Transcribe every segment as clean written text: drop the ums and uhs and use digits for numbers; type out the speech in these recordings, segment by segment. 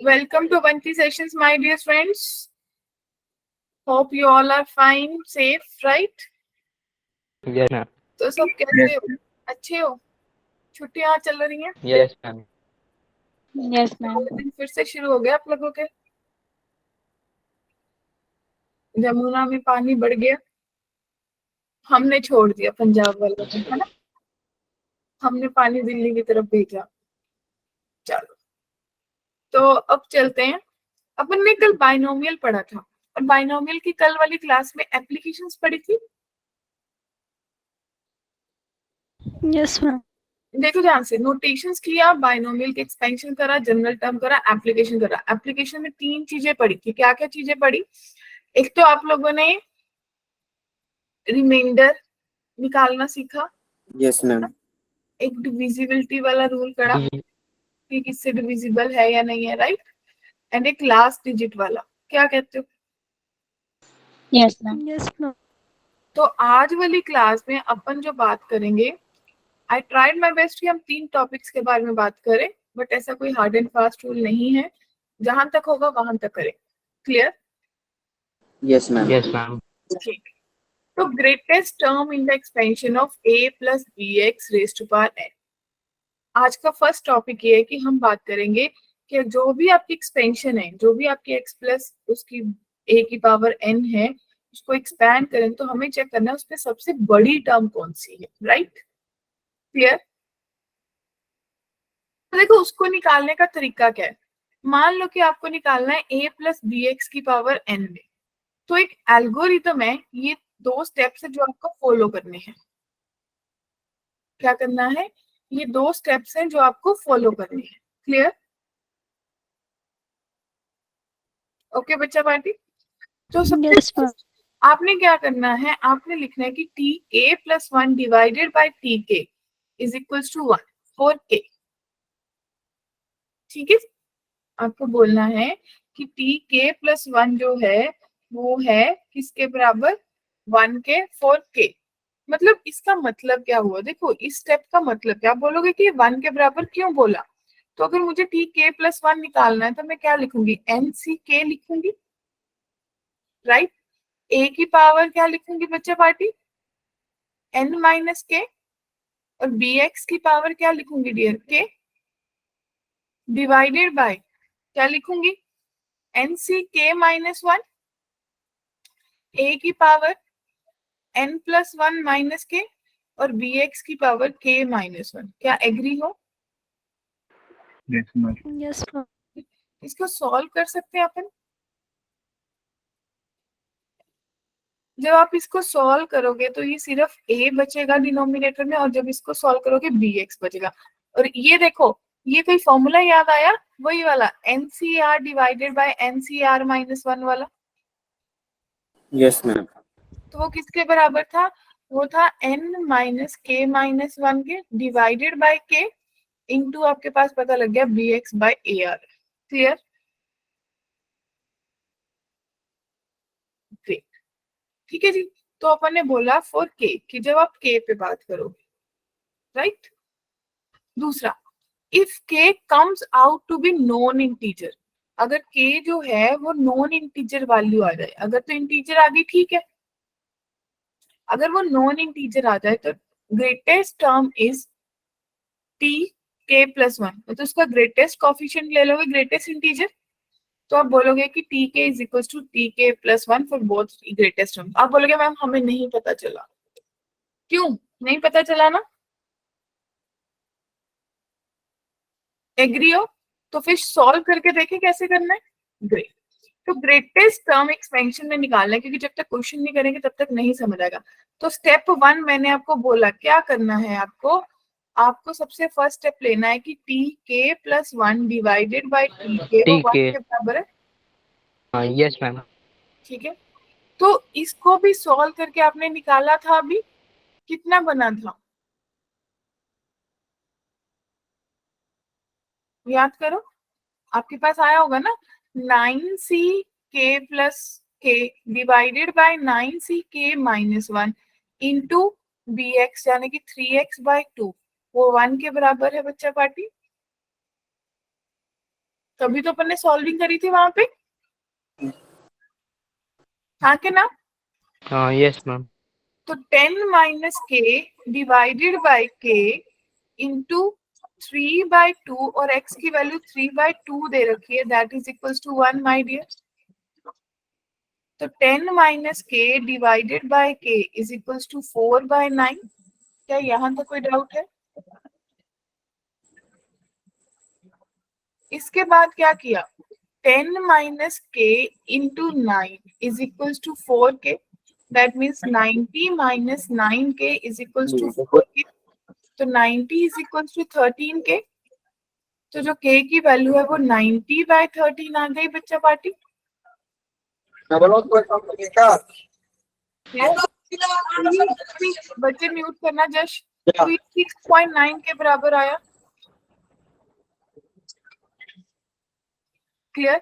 Welcome to Avanti Sessions, my dear friends. Hope you all are fine, safe, right? Yes, ma'am. तो सब कैसे हो? अच्छे हो? छुट्टियां चल रही हैं? Yes, ma'am. Yes ma'am. दिन फिर से शुरू हो गया आप लोगों के। जमुना में पानी बढ़ गया। हमने छोड़ दिया पंजाब वालों ने, है ना? हमने पानी दिल्ली की तरफ भेजा। चलो, तो अब चलते हैं। अपन ने कल बाइनोमियल पढ़ा था और बाइनोमियल की कल वाली क्लास में एप्लीकेशंस पढ़ी थी। Yes ma'am. देखो ध्यान से, नोटेशंस किया, बाइनोमियल के एक्सपेंशन करा, जनरल टर्म करा, एप्लीकेशन करा। एप्लीकेशन में 3 चीजें पढ़ी थी। क्या क्या चीजें पढ़ी? एक तो आप लोगों ने रिमाइंडर निकालना सीखा। Yes ma'am. एक डिविजिबिलिटी वाला रूल पढ़ा कि किससे डिविजिबल है या नहीं है, राइट? एंड एक लास्ट डिजिट वाला, क्या कहते हो? Yes ma'am. Yes ma'am. तो आज वाली क्लास में अपन जो बात करेंगे, आई ट्राइड माई बेस्ट कि हम 3 टॉपिक्स के बारे में बात करें, बट ऐसा कोई हार्ड एंड फास्ट रूल नहीं है। जहां तक होगा वहां तक करें। Clear? Yes ma'am. Yes, ma'am. ठीक। तो greatest term in the expansion of a plus b x raise to power n। आज का फर्स्ट टॉपिक ये है कि हम बात करेंगे कि जो भी आपकी एक्सपेंशन है, जो भी आपकी x प्लस उसकी a की पावर n है, उसको एक्सपैंड करें तो हमें चेक करना है उसमें सबसे बड़ी टर्म कौन सी है, राइट? क्लियर? तो देखो, उसको निकालने का तरीका क्या है। मान लो कि आपको निकालना है a प्लस बी एक्स की पावर n में, तो एक एल्गोरिथम है, ये 2 स्टेप्स है जो आपको फॉलो करने हैं। क्या करना है? ये 2 स्टेप्स हैं जो आपको फॉलो करने हैं। क्लियर? ओके बच्चा पार्टी। तो सबसे यस मैम। आपने क्या करना है, आपने लिखना है कि टी के प्लस 1 डिवाइडेड बाई टी के इज इक्वल टू 1 फॉर के। ठीक है, आपको बोलना है कि टी के प्लस 1 जो है वो है किसके बराबर? 1 के फॉर के। मतलब इसका मतलब क्या हुआ? देखो, इस स्टेप का मतलब क्या, बोलोगे कि 1 के बराबर क्यों बोला? तो अगर मुझे टी के प्लस 1 निकालना है तो मैं क्या लिखूंगी? एन सी के लिखूंगी, राइट? ए की पावर क्या लिखूंगी बच्चा पार्टी? एन माइनस के। और बी एक्स की पावर क्या लिखूंगी डियर? के डिवाइडेड बाय क्या लिखूंगी? एन सी के माइनस 1। ए की पावर एन प्लस 1 माइनस के और बी एक्स की पावर के माइनस 1। क्या एग्री हो? Yes ma'am. इसको सॉल्व कर सकते हैं अपन। जब आप इसको सॉल्व करोगे तो ये सिर्फ a बचेगा डिनोमिनेटर में, और जब इसको सॉल्व करोगे bx बचेगा। और ये देखो, ये कोई फॉर्मूला याद आया? वही वाला NCR divided by NCR minus 1 वाला। Yes ma'am. तो वो किसके बराबर था? वो था n माइनस के माइनस 1 के डिवाइडेड बाय के इंटू आपके पास पता लग गया bx by AR। Clear? Great. ठीक है जी। तो अपन ने बोला फॉर के कि जब आप के पे बात करोगे, राइट? दूसरा, if k comes out to be non integer, अगर के जो है वो नॉन इंटीजर वैल्यू आ जाए, अगर तो इंटीजर आ गई ठीक है, अगर वो नॉन इंटीजर आ जाए तो ग्रेटेस्ट टर्म इज टी के प्लस 1। तो उसका ग्रेटेस्ट कॉफिशिएंट ले लोगे, ग्रेटेस्ट इंटीजर। तो आप बोलोगे कि टी के इज इक्वल टू टी के plus 1 for both greatest term. आप बोलोगे मैम हमें नहीं पता चला। क्यों नहीं पता चला ना? एग्री हो? तो फिर सॉल्व करके देखें कैसे करना है। ग्रेट। तो ग्रेटेस्ट टर्म एक्सपेंशन में निकालना है, क्योंकि जब तक क्वेश्चन नहीं करेंगे तब तक नहीं समझ आएगा। तो स्टेप 1 मैंने आपको बोला, क्या करना है आपको? आपको सबसे फर्स्ट स्टेप लेना है कि टी के प्लस 1 डिवाइडेड बाई टी के, वो 1 TK. के बराबर है। Yes, ma'am. ठीक है, तो इसको भी सॉल्व करके आपने निकाला था अभी, कितना बना था याद करो। आपके पास आया होगा ना, 9c के प्लस के डिवाइडेड बाय 9c के माइनस 1 इंटू बी एक्स, यानी कि 3x बाय 2, वो 1 के बराबर है बच्चा पार्टी। तभी तो अपन ने सॉल्विंग करी थी वहां पे, हाँ के ना? Yes, ma'am. तो 10 minus k divided by k into 3/2 और x की वैल्यू 3/2 दे रखी है, that is equals to 1 my dear. तो 10 minus k divided by k is equals to 4/9। क्या यहाँ तक कोई डाउट है? इसके बाद क्या किया, 10 minus k into 9 is equals to 4k, that means 90 minus 9k is equals to 4k। तो 90 इज इक्वल्स टू 13k। तो जो k की वैल्यू है वो 90/13 आ गई बच्चा पार्टी। बच्चे म्यूट करना जश। तो ये 6.9 के बराबर आया। क्लियर?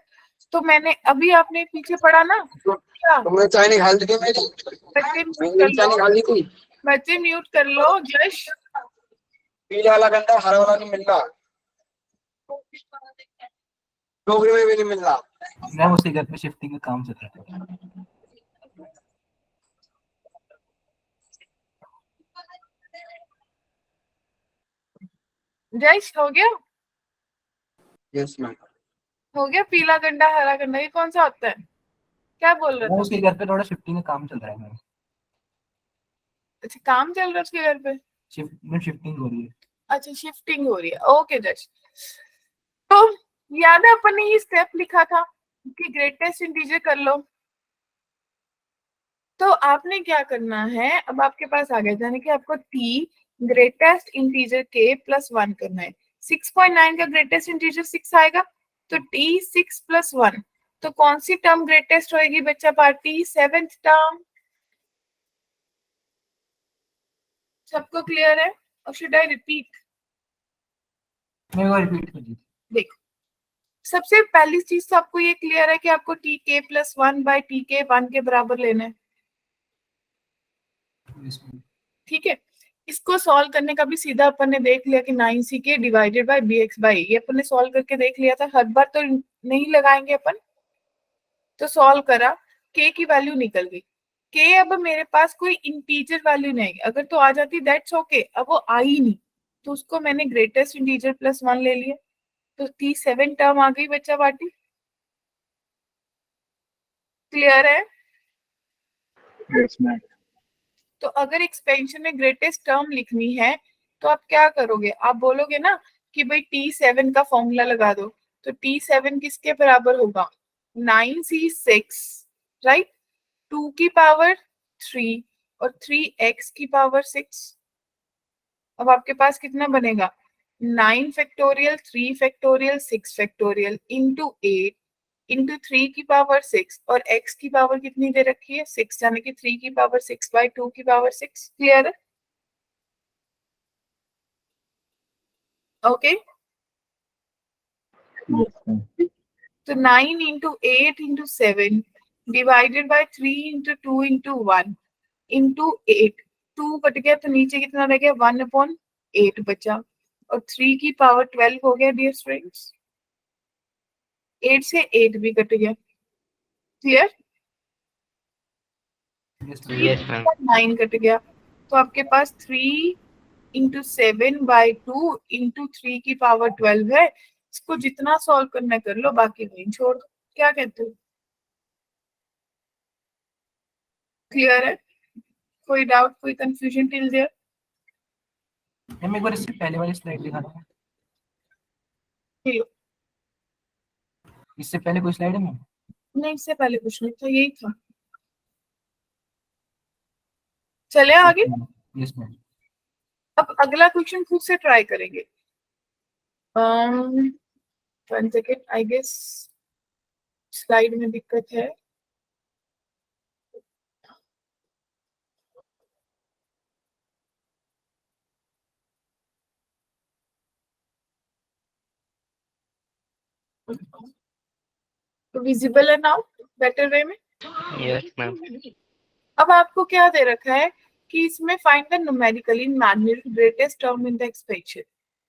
तो मैंने अभी आपने पीछे पढ़ा ना क्या? तुमने चाय नहीं खा ली थी मेरी? बच्चे म्यूट मैंने कर चाय लो, नहीं खा ली थी। बच्चे म्यूट कर लो जश। पीले वाला गंदा, हरा वाला नहीं मिल रहा, डोगरी में भी नहीं मिल रहा। मैम उसके घर पे शिफ्टिंग का काम चल रहा है। जश हो गया? Yes ma'am. हो गया? पीला गंडा हरा गंडा ये कौन सा होता है? क्या बोल रहे मैम थे? उसके घर पे थोड़ा शिफ्टिंग का काम चल रहा है मैम। अच्छा काम चल रहा है उसके घर पे? शिफ्टिंग हो रही है। अच्छा शिफ्टिंग हो रही है, ओके जश। तो याद है अपन ने ये स्टेप लिखा था कि ग्रेटेस्ट इंटीजर कर लो। तो आपने क्या करना है, अब आपके पास आ गया यानी कि आपको t greatest integer k plus 1 करना है। 6.9 का ग्रेटेस्ट इंटीजर 6 आएगा, तो t 6 प्लस 1। तो कौन सी टर्म ग्रेटेस्ट होएगी बच्चा पार्टी? 7th term. सबको क्लियर है? और शुड आई रिपीट? मैं वो रिपीट कर दी। देखो सबसे पहली चीज तो आपको ये क्लियर है कि आपको टी के प्लस 1 बाई टी के 1 के बराबर लेना है, ठीक है? इसको सॉल्व करने का भी सीधा अपन ने देख लिया कि 9ck divided by bx by, ये अपन ने सॉल्व करके देख लिया था। हर बार तो नहीं लगाएंगे अपन। तो सॉल्व करा, k की वैल्यू निकल गई। k अब मेरे पास कोई इंटीजर वैल्यू नहीं है, अगर तो आ जाती दैट्स ओके, अब वो आई नहीं तो उसको मैंने ग्रेटेस्ट इंटीजर प्लस 1 ले लिया। तो t7 टर्म आ गई बच्चा पार्टी। क्लियर है? Yes ma'am. तो अगर एक्सपेंशन में ग्रेटेस्ट टर्म लिखनी है तो आप क्या करोगे, आप बोलोगे ना कि भाई t7 का फॉर्मूला लगा दो। तो t7 किसके बराबर होगा? 9c6 राइट, 2 की पावर 3 और 3x की पावर 6। अब आपके पास कितना बनेगा? 9 factorial 3 factorial 6 factorial into 8 into 3 की पावर 6 और x की पावर कितनी दे रखी है? 6, यानी कि 3 की पावर 6 बाई 2 की पावर 6। क्लियर है? ओके तो 9 into 8 into 7 divided by 3 into 2 into 1 into 8। 2 cut गया तो नीचे कितना रह गया? 1/8 बचा, और 3 की पावर 12 हो गया डियर स्टूडेंट्स। 8 से 8 भी कट गया। क्लियर? Yes, ma'am. 9 कट गया, तो आपके पास 3 इंटू 7/2 इंटू 3 की पावर 12 है। इसको जितना सॉल्व करना कर लो, बाकी वहीं छोड़ दो। क्या कहते हो? क्लियर है? कोई डाउट, कोई कंफ्यूजन टिल देयर? मैम एक बार इससे पहले वाली स्लाइड दिखा दो। इससे पहले कोई स्लाइड है मैम? नहीं, इससे पहले कुछ नहीं था, यही था। चले आगे। Yes ma'am. अब अगला क्वेश्चन खुद से ट्राई करेंगे। 1 सेकेंड, आई गेस स्लाइड में दिक्कत है। तो विजिबल है नाउ बेटर वे में? Yes, ma'am. अब आपको क्या दे रखा है कि इसमें find the numerically magnitude greatest term in the expansion.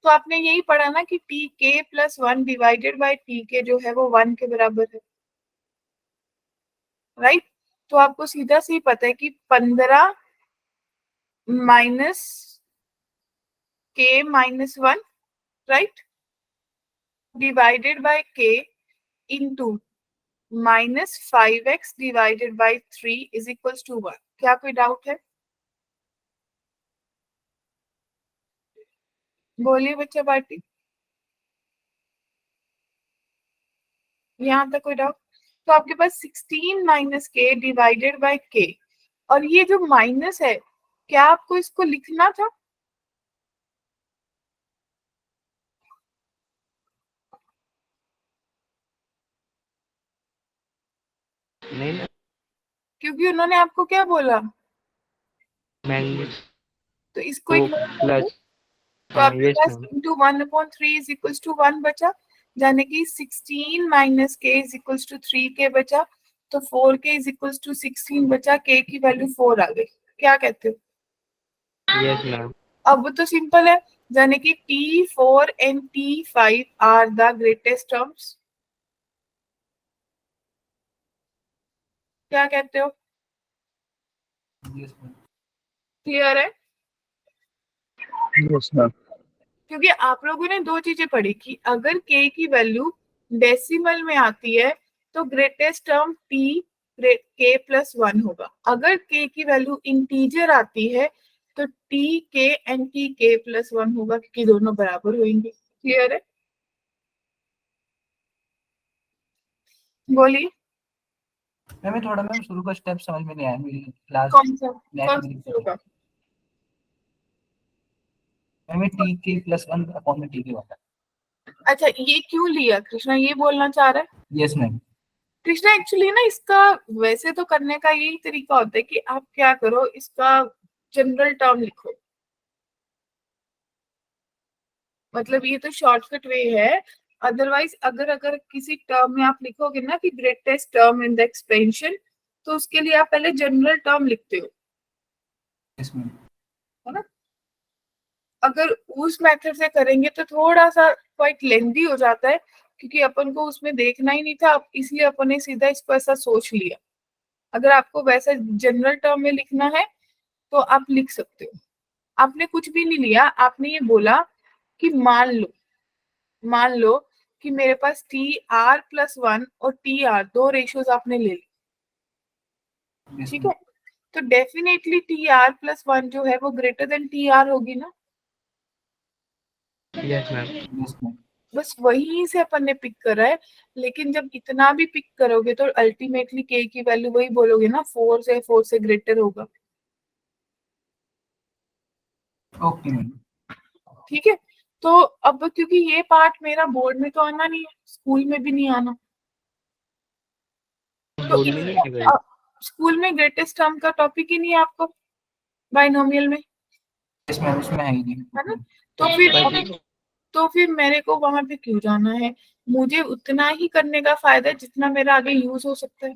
तो आपने यही पढ़ा ना कि टी के प्लस 1 डिवाइडेड बाय टी के जो है वो 1 के बराबर है, राइट। तो आपको सीधा सी पता है कि 15 minus k minus 1, right, divided by k into -5x divided by 3 is equals to 1। क्या कोई डाउट है? बोलिए बच्चा पार्टी, यहाँ तक कोई डाउट? तो आपके पास 16 माइनस के डिवाइडेड बाय के, और ये जो माइनस है, क्या आपको इसको लिखना था? नहीं ना, क्योंकि उन्होंने आपको क्या बोला, माइनस तो इसको टू इग्नोर कर दो। प्लस, तो हाँ आपके यस पास ma'am, into 1/3 is equals to 1 बचा, यानी कि 16 माइनस के इज इक्वल्स टू 3 के बचा, तो 4 के इज इक्वल्स टू 16 बचा, के की वैल्यू 4 आ गई। क्या कहते हो? यस मैम, अब तो सिंपल है, यानी कि T4 and T5 are the greatest terms. क्या कहते हो? यस मैम, क्लियर है? Yes, ma'am. क्योंकि आप लोगों ने दो चीजें पढ़ी कि अगर k की वैल्यू डेसिमल में आती है तो greatest term t k plus 1 होगा, अगर k की वैल्यू इंटीजर आती है तो t k and t k plus 1 होगा, क्योंकि दोनों बराबर होंगे। क्लियर है? बोलिए। मैम थोड़ा मैम शुरू का स्टेप समझ में नहीं आया मेरी क्लास कौन सा नेट कौन सा में। शुरू का? मैम टी के प्लस 1 अपॉन में टी के होता अच्छा, ये क्यों लिया कृष्णा, ये बोलना चाह रहा है? है। यस मैम, कृष्णा एक्चुअली ना, इसका वैसे तो करने का यही तरीका होता है कि आप क्या करो, इसका जनरल टर्म लिखो, मतलब ये तो शॉर्टकट वे है। अदरवाइज अगर अगर किसी टर्म में आप लिखोगे ना कि greatest term in the expansion, तो उसके लिए आप पहले जनरल टर्म लिखते हो, यस मैम, है ना। अगर उस मेथड से करेंगे तो थोड़ा सा क्वाइट लेंदी हो जाता है, क्योंकि अपन को उसमें देखना ही नहीं था, इसलिए अपन ने सीधा इसको ऐसा सोच लिया। अगर आपको वैसा जनरल टर्म में लिखना है तो आप लिख सकते हो। आपने कुछ भी नहीं लिया, आपने ये बोला कि मान लो कि मेरे पास TR+1 और TR दो रेशियोज आपने ले ली, यस ठीक मैम, है। तो डेफिनेटली TR+1 जो है वो ग्रेटर देन TR होगी ना, यस मैम, यस मैम, बस वहीं से अपन ने पिक करा है। लेकिन जब इतना भी पिक करोगे तो अल्टीमेटली के की वैल्यू वही बोलोगे ना, 4 से ग्रेटर होगा, ओके मैम, ठीक है। तो अब क्योंकि ये पार्ट मेरा बोर्ड में तो आना नहीं है, स्कूल में भी नहीं आना, तो बोर्ड में नहीं आएगा। स्कूल में ग्रेटेस्ट टर्म का टॉपिक ही नहीं है आपको बाइनोमियल में, यस मैम, उसमें है ही नहीं। है ना। तो फिर मेरे को वहां पे क्यों जाना है? मुझे उतना ही करने का फायदा है जितना मेरा आगे यूज हो सकता है।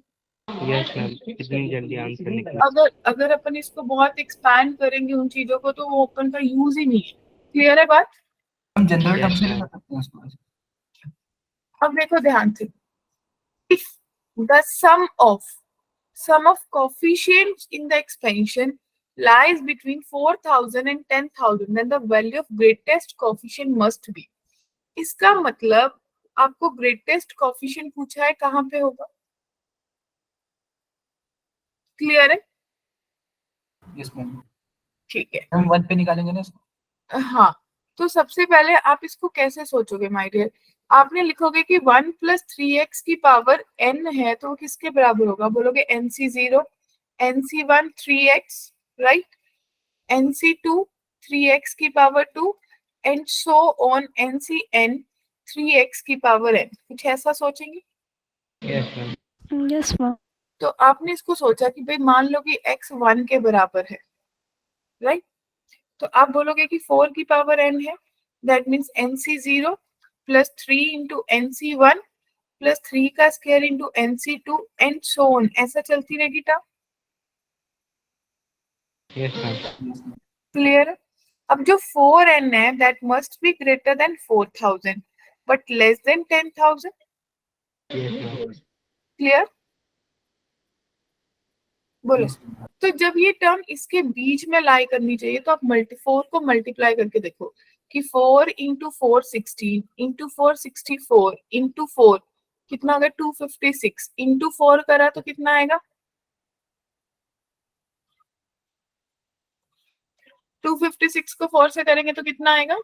यस मैम, इतनी जल्दी आंसर निकला। अगर अगर अपन इसको बहुत एक्सपैंड करेंगे उन चीजों को, तो वो अपन का यूज ही नहीं है। क्लियर है बात? हम जनरल टर्म यस से भी मैम, कर सकते हैं उसको। अब देखो ध्यान से, if the sum of coefficients in the expansion lies between 4000 and 10,000, then the value of greatest coefficient must be। इसका मतलब आपको ग्रेटेस्ट कोफिशिएंट पूछा है, कहाँ पे होगा? क्लियर है? यस मैम, ठीक है। हम 1 पे निकालेंगे ना इसको। हाँ, तो सबसे पहले आप इसको कैसे सोचोगे माय डियर? आपने लिखोगे कि 1 + 3x की पावर n है, तो वो किसके बराबर होगा? बोलोगे NC0, NC1 3x, right, NC2 3x की power 2 and so on NCn 3x की पावर n। कुछ ऐसा सोचेंगे? Yes ma'am, Yes, ma'am. तो आपने इसको सोचा कि भाई मान लो कि x 1 के बराबर है, राइट। तो आप बोलोगे कि 4 की पावर n है, दैट मीन्स NC0 + 3 × NC1 + 3 का square × NC2 and so on, ऐसा चलती रहेगी term. Yes ma'am, yes ma'am, clear है? अब जो 4n है that must be greater than 4000 but less than 10,000. Yes, ma'am. Clear? बोलो. तो जब ये टर्म इसके बीच में लाई करनी चाहिए तो आप 4 को मल्टीप्लाई करके देखो कि 4 इंटू 4 16 इंटू 4 64 इंटू 4 कितना होगा 256 इंटू 4 करा तो कितना आएगा 256 को 4 से करेंगे तो कितना आएगा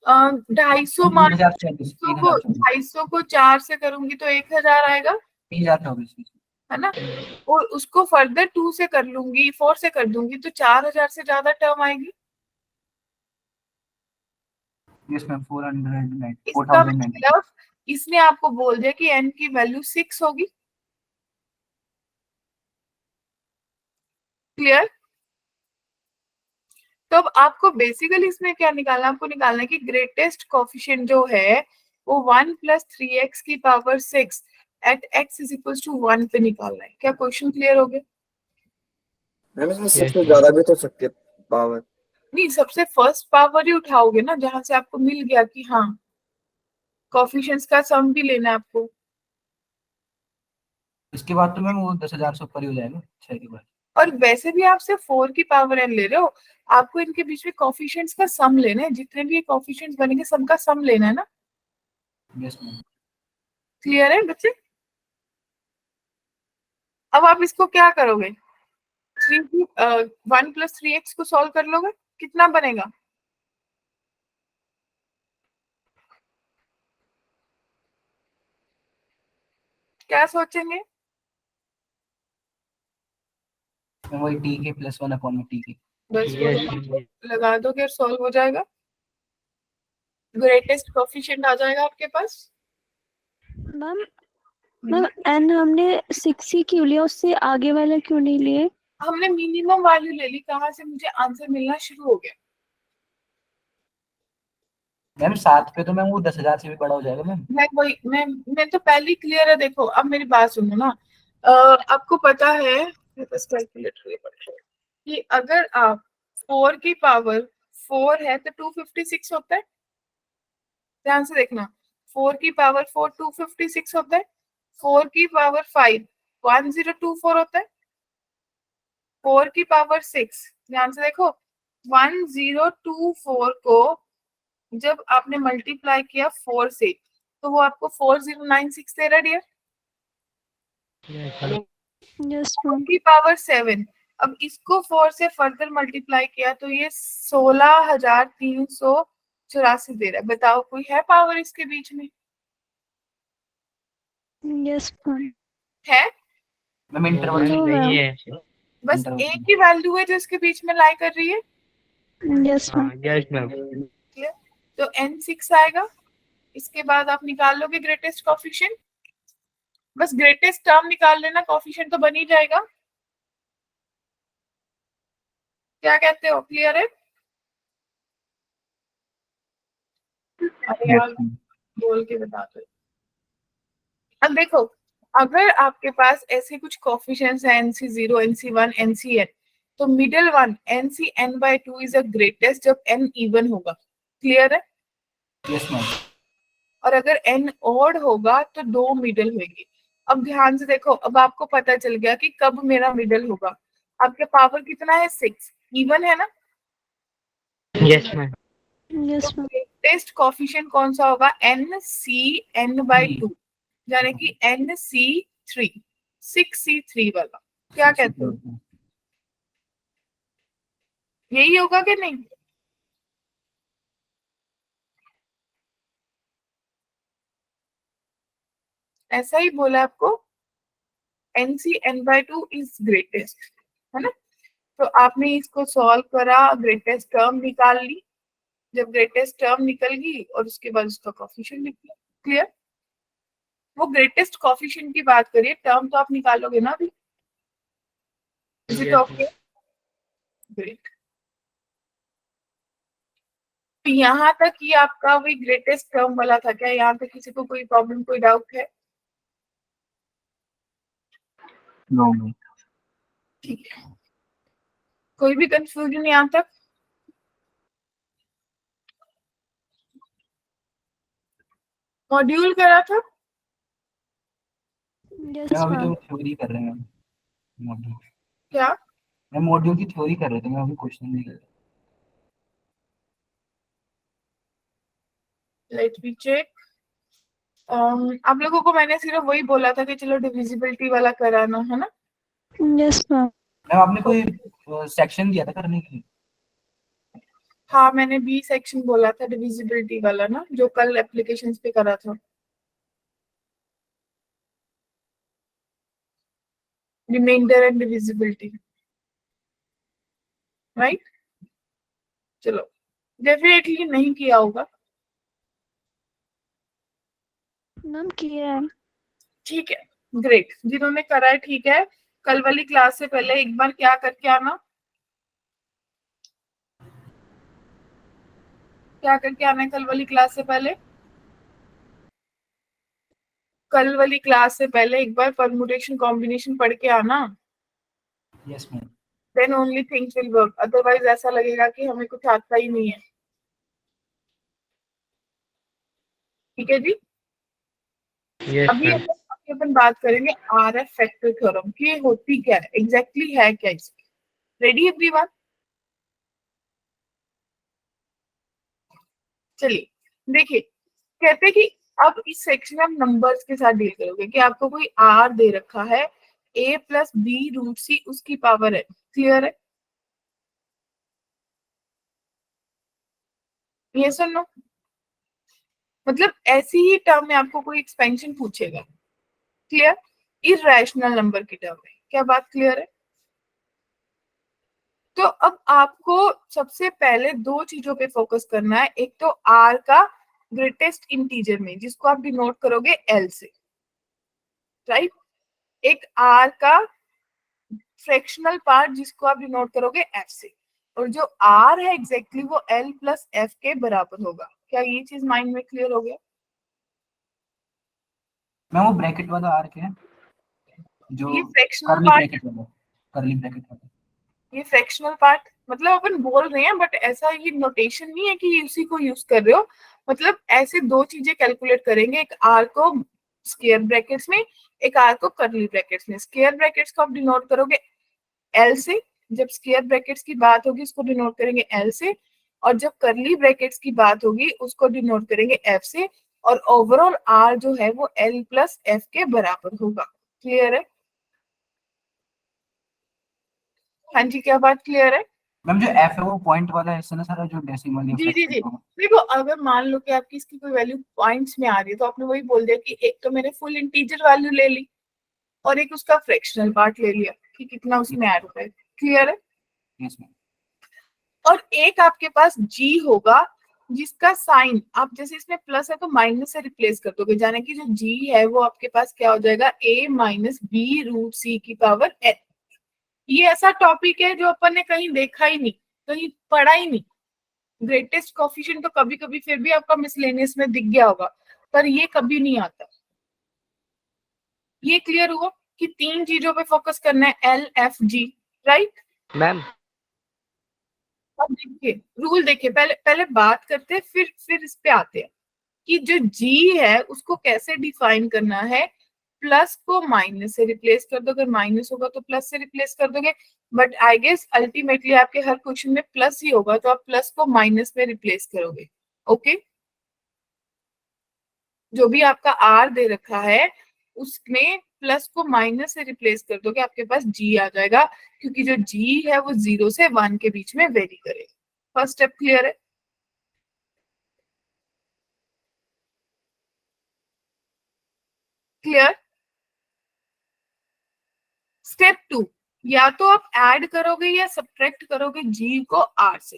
250 मान 250 को 4 से करूंगी तो 1000 आएगा 3024 है ना. और उसको फर्दर 2 से कर लूंगी 4 से कर दूंगी तो 4000 से ज्यादा टर्म आएगी. यस मैम 490 इसका 4090 मतलब इसने आपको बोल दिया कि n की वैल्यू 6 होगी. क्लियर? तो अब आपको बेसिकली इसमें क्या निकालना है आपको निकालना है कि ग्रेटेस्ट कोफिशिएंट जो है वो 1 + 3x की power 6 at x is equal to 1 पे निकालना है. क्या क्वेश्चन क्लियर हो गया? मैम इसमें Yes, सबसे ma'am. ज्यादा भी तो सकते पावर. नहीं, सबसे फर्स्ट पावर ही उठाओगे ना जहां से आपको मिल गया कि हाँ कोफिशिएंट्स का सम भी लेना है आपको. इसके बाद तो मैम वो 10,000 से ऊपर ही हो जाएगा 6 के बाद. और वैसे भी आप सिर्फ 4 की पावर n ले रहे हो. आपको इनके बीच में कोफिशिएंट्स का सम लेना है. जितने भी कोफिशिएंट्स बनेंगे सबका सम लेना है ना. Yes ma'am. क्लियर है बच्चे? अब आप इसको क्या करोगे 1 + 3x को सॉल्व कर लोगे कितना बनेगा क्या सोचेंगे? वही t के +1 अपॉन में t के. बस Yes, वो ma'am. लगा दोगे और सॉल्व हो जाएगा. ग्रेटेस्ट कोफिशिएंट आ जाएगा आपके पास. मैम मैम एन हमने 6 ही क्यों लिया, उससे आगे वाला क्यों नहीं लिए? हमने मिनिमम वैल्यू ले ली. कहाँ से मुझे आंसर मिलना शुरू हो गया. मैम 7 पे तो मैम वो 10,000 से भी बड़ा हो जाएगा मैम. मैं तो पहले ही क्लियर है. देखो अब मेरी बात सुनो ना. आपको पता है मेरे पास कैलकुलेटर है कि अगर आप 4 की पावर 4 है तो 256 होता है. ध्यान से देखना 4 की पावर 4 256 होता है. 4 की पावर 5 1024 होता है. 4 की पावर 6 ध्यान से देखो 1024 को जब आपने मल्टीप्लाई किया 4 से तो वो आपको 4096 दे रहा है dear. Yes, ma'am. Yes ma'am. की पावर 7 अब इसको 4 से फर्दर मल्टीप्लाई किया तो ये 16,384 दे रहा है. बताओ कोई है पावर इसके बीच में? Yes ma'am. है मैम इंटरवल No, नहीं ma'am. है. बस Interval. एक ही वैल्यू है जो इसके बीच में लाई कर रही है. यस हाँ, मैम. yes, ma'am. तो n6 आएगा. इसके बाद आप निकाल लोगे ग्रेटेस्ट कोफिशिएंट. बस ग्रेटेस्ट टर्म निकाल लेना कोफिशिएंट तो बन ही जाएगा. क्या कहते हो? क्लियर है? अरे यार बोल के बता दो. अब देखो अगर आपके पास ऐसे कुछ कोफिशिएंट्स हैं NC0 NC1 NCn तो middle one NCn/2 is a greatest जब n इवन होगा. क्लियर है? Yes ma'am. और अगर n ऑड होगा तो 2 मिडिल होगी. अब ध्यान से देखो अब आपको पता चल गया कि कब मेरा मिडिल होगा. आपके पावर कितना है 6 इवन है ना. Yes, ma'am. Yes ma'am. Greatest coefficient कौन सा होगा NCn/2 यानी कि NC3 6C3 वाला. क्या कहते हो? यही होगा कि नहीं? ऐसा ही बोला आपको NCn/2 इज ग्रेटेस्ट है ना. तो आपने इसको सॉल्व करा ग्रेटेस्ट टर्म निकाल ली. जब ग्रेटेस्ट टर्म निकल गई और उसके बाद उसका कोफिशिएंट निकला. क्लियर? वो ग्रेटेस्ट कोफिशिएंट की बात करिए. टर्म तो आप निकालोगे ना अभी. Is it Yes, okay? Great. तो यहाँ तक ये आपका वही ग्रेटेस्ट टर्म वाला था. क्या यहाँ तक किसी को कोई प्रॉब्लम कोई डाउट है? No ma'am. ठीक है. कोई भी कंफ्यूजन यहाँ तक? मॉड्यूल करा था? यस मैं अभी मैम। तो थ्योरी कर रहे हैं मॉड्यूल। क्या? मैं मॉड्यूल की थ्योरी कर रहे थे, मैं अभी क्वेश्चन नहीं कर रहा। Let me check. आप लोगों को मैंने सिर्फ वही बोला था कि चलो डिविजिबिलिटी वाला कराना है ना। Yes ma'am. मैम आपने कोई सेक्शन दिया था करने के लिए? हाँ, मैंने बी सेक्शन बोला था डिविजिबिलिटी वाला ना, जो कल एप्लीकेशंस पे करा था। Remainder and divisibility, right? चलो, डेफिनेटली नहीं किया होगा। मैम किया है। ठीक है, ग्रेट। जिन्होंने करा है ठीक है। कल वाली क्लास से पहले एक बार क्या करके आना, क्या करके आना है कल वाली क्लास से पहले? कल वाली क्लास से पहले एक बार परमुटेशन कॉम्बिनेशन पढ़ के आना। Yes ma'am. Then only things will work, otherwise ऐसा लगेगा कि हमें कुछ आता ही नहीं है। ठीक है जी। यस अभी मैम। अपन बात करेंगे आर एफ फैक्टर थ्योरम की ये होती क्या है, एग्जैक्टली है क्या इसकी। Ready everyone? चलिए देखिए, कहते हैं कि अब इस सेक्शन में हम नंबर्स के साथ डील करोगे कि आपको कोई आर दे रखा है, a प्लस बी रूट सी उसकी पावर है। क्लियर है? ये सुनो, मतलब ऐसी ही टर्म में आपको कोई एक्सपेंशन पूछेगा। क्लियर? इररेशनल नंबर की टर्म में, क्या बात क्लियर है? तो अब आपको सबसे पहले दो चीजों पे फोकस करना है। एक तो आर का ग्रेटेस्ट इंटीजर में, जिसको आप डिनोट करोगे एल से, राइट? एक आर का फ्रैक्शनल पार्ट, जिसको आप डिनोट करोगे एफ से। और जो आर है एग्जैक्टली वो एल प्लस एफ के बराबर होगा। क्या ये चीज माइंड में क्लियर हो गया? मैम वो ब्रैकेट वाला आर क्या है? जो ये फ्रैक्शनल करली पार्ट, ब्रैकेट वाला, करली ब्रैकेट वाला। ये फ्रैक्शनल पार्ट मतलब अपन बोल रहे हैं, बट ऐसा ये नोटेशन नहीं है कि उसी को यूज कर रहे हो। मतलब ऐसे दो चीजें कैलकुलेट करेंगे, एक आर को स्क्वायर ब्रैकेट्स में, एक आर को कर्ली ब्रैकेट्स में। स्क्वायर ब्रैकेट्स को आप डिनोट करोगे एल से, जब स्क्वायर ब्रैकेट्स की बात होगी उसको डिनोट करेंगे एल से, और जब कर्ली ब्रैकेट्स की बात होगी उसको डिनोट करेंगे एफ से। और ओवरऑल आर जो है वो एल प्लस एफ के बराबर होगा। क्लियर है? हाँ जी, क्या बात क्लियर है? मैम जो एफ है वो पॉइंट वाला है, ऐसा ना सारा जो डेसिमल या जी जी फ्रैक्शन जी। होगा। देखो, अगर मान लो कि आपकी इसकी कोई वैल्यू पॉइंट्स में आ रही है तो आपने वही बोल दिया कि एक तो मैंने फुल इंटीजर वैल्यू ले ली और एक उसका फ्रैक्शनल पार्ट ले लिया कि कितना उसमें ऐड होता है। क्लियर है? Yes ma'am. और एक आपके पास जी होगा जिसका साइन आप जैसे इसमें प्लस है तो माइनस से रिप्लेस कर दोगे, जाने की जो जी है वो आपके पास क्या हो जाएगा, a माइनस बी रूट सी की पावर n। ये ऐसा टॉपिक है जो अपन ने कहीं देखा ही नहीं, कहीं पढ़ा ही नहीं। ग्रेटेस्ट कोफिशिएंट तो कभी कभी फिर भी आपका मिसलेनियस में दिख गया होगा, पर ये कभी नहीं आता। ये क्लियर हुआ कि तीन चीजों पे फोकस करना है, L F G, right? Ma'am अब देखिए रूल, देखिए पहले पहले बात करते हैं, फिर इस पे आते हैं कि जो जी है उसको कैसे डिफाइन करना है। प्लस को माइनस से रिप्लेस कर दो, अगर माइनस होगा तो प्लस से रिप्लेस कर दोगे, बट आई गेस अल्टीमेटली आपके हर क्वेश्चन में प्लस ही होगा, तो आप प्लस को माइनस में रिप्लेस करोगे। ओके? जो भी आपका आर दे रखा है उसमें प्लस को माइनस से रिप्लेस कर दोगे, आपके पास जी आ जाएगा, क्योंकि जो जी है वो 0 से 1 के बीच में वेरी करेगा। फर्स्ट स्टेप क्लियर है? क्लियर? स्टेप 2, या तो आप ऐड करोगे या सब्ट्रैक्ट करोगे जी को आर से,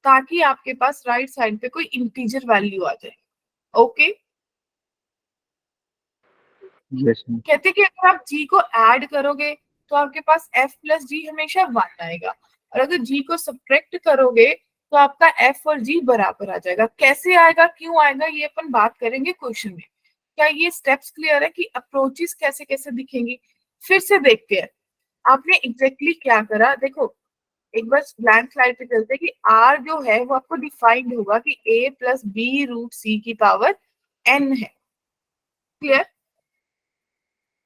ताकि आपके पास राइट साइड पे कोई इंटीजर वैल्यू आ जाए। ओके? Yes ma'am. कहते कि अगर आप जी को ऐड करोगे तो आपके पास f प्लस जी हमेशा 1 आएगा, और अगर जी को सब्ट्रैक्ट करोगे तो आपका f और g बराबर आ जाएगा। कैसे आएगा, क्यों आएगा, ये अपन बात करेंगे क्वेश्चन में। क्या ये स्टेप्स क्लियर है कि अप्रोचेस कैसे कैसे दिखेंगी? फिर से देखते हैं आपने एग्जैक्टली क्या करा। देखो, एक बार ब्लैंक स्लाइड पे चलते हैं कि आर जो है वो आपको डिफाइंड होगा कि a प्लस बी रूट सी की पावर n है। क्लियर?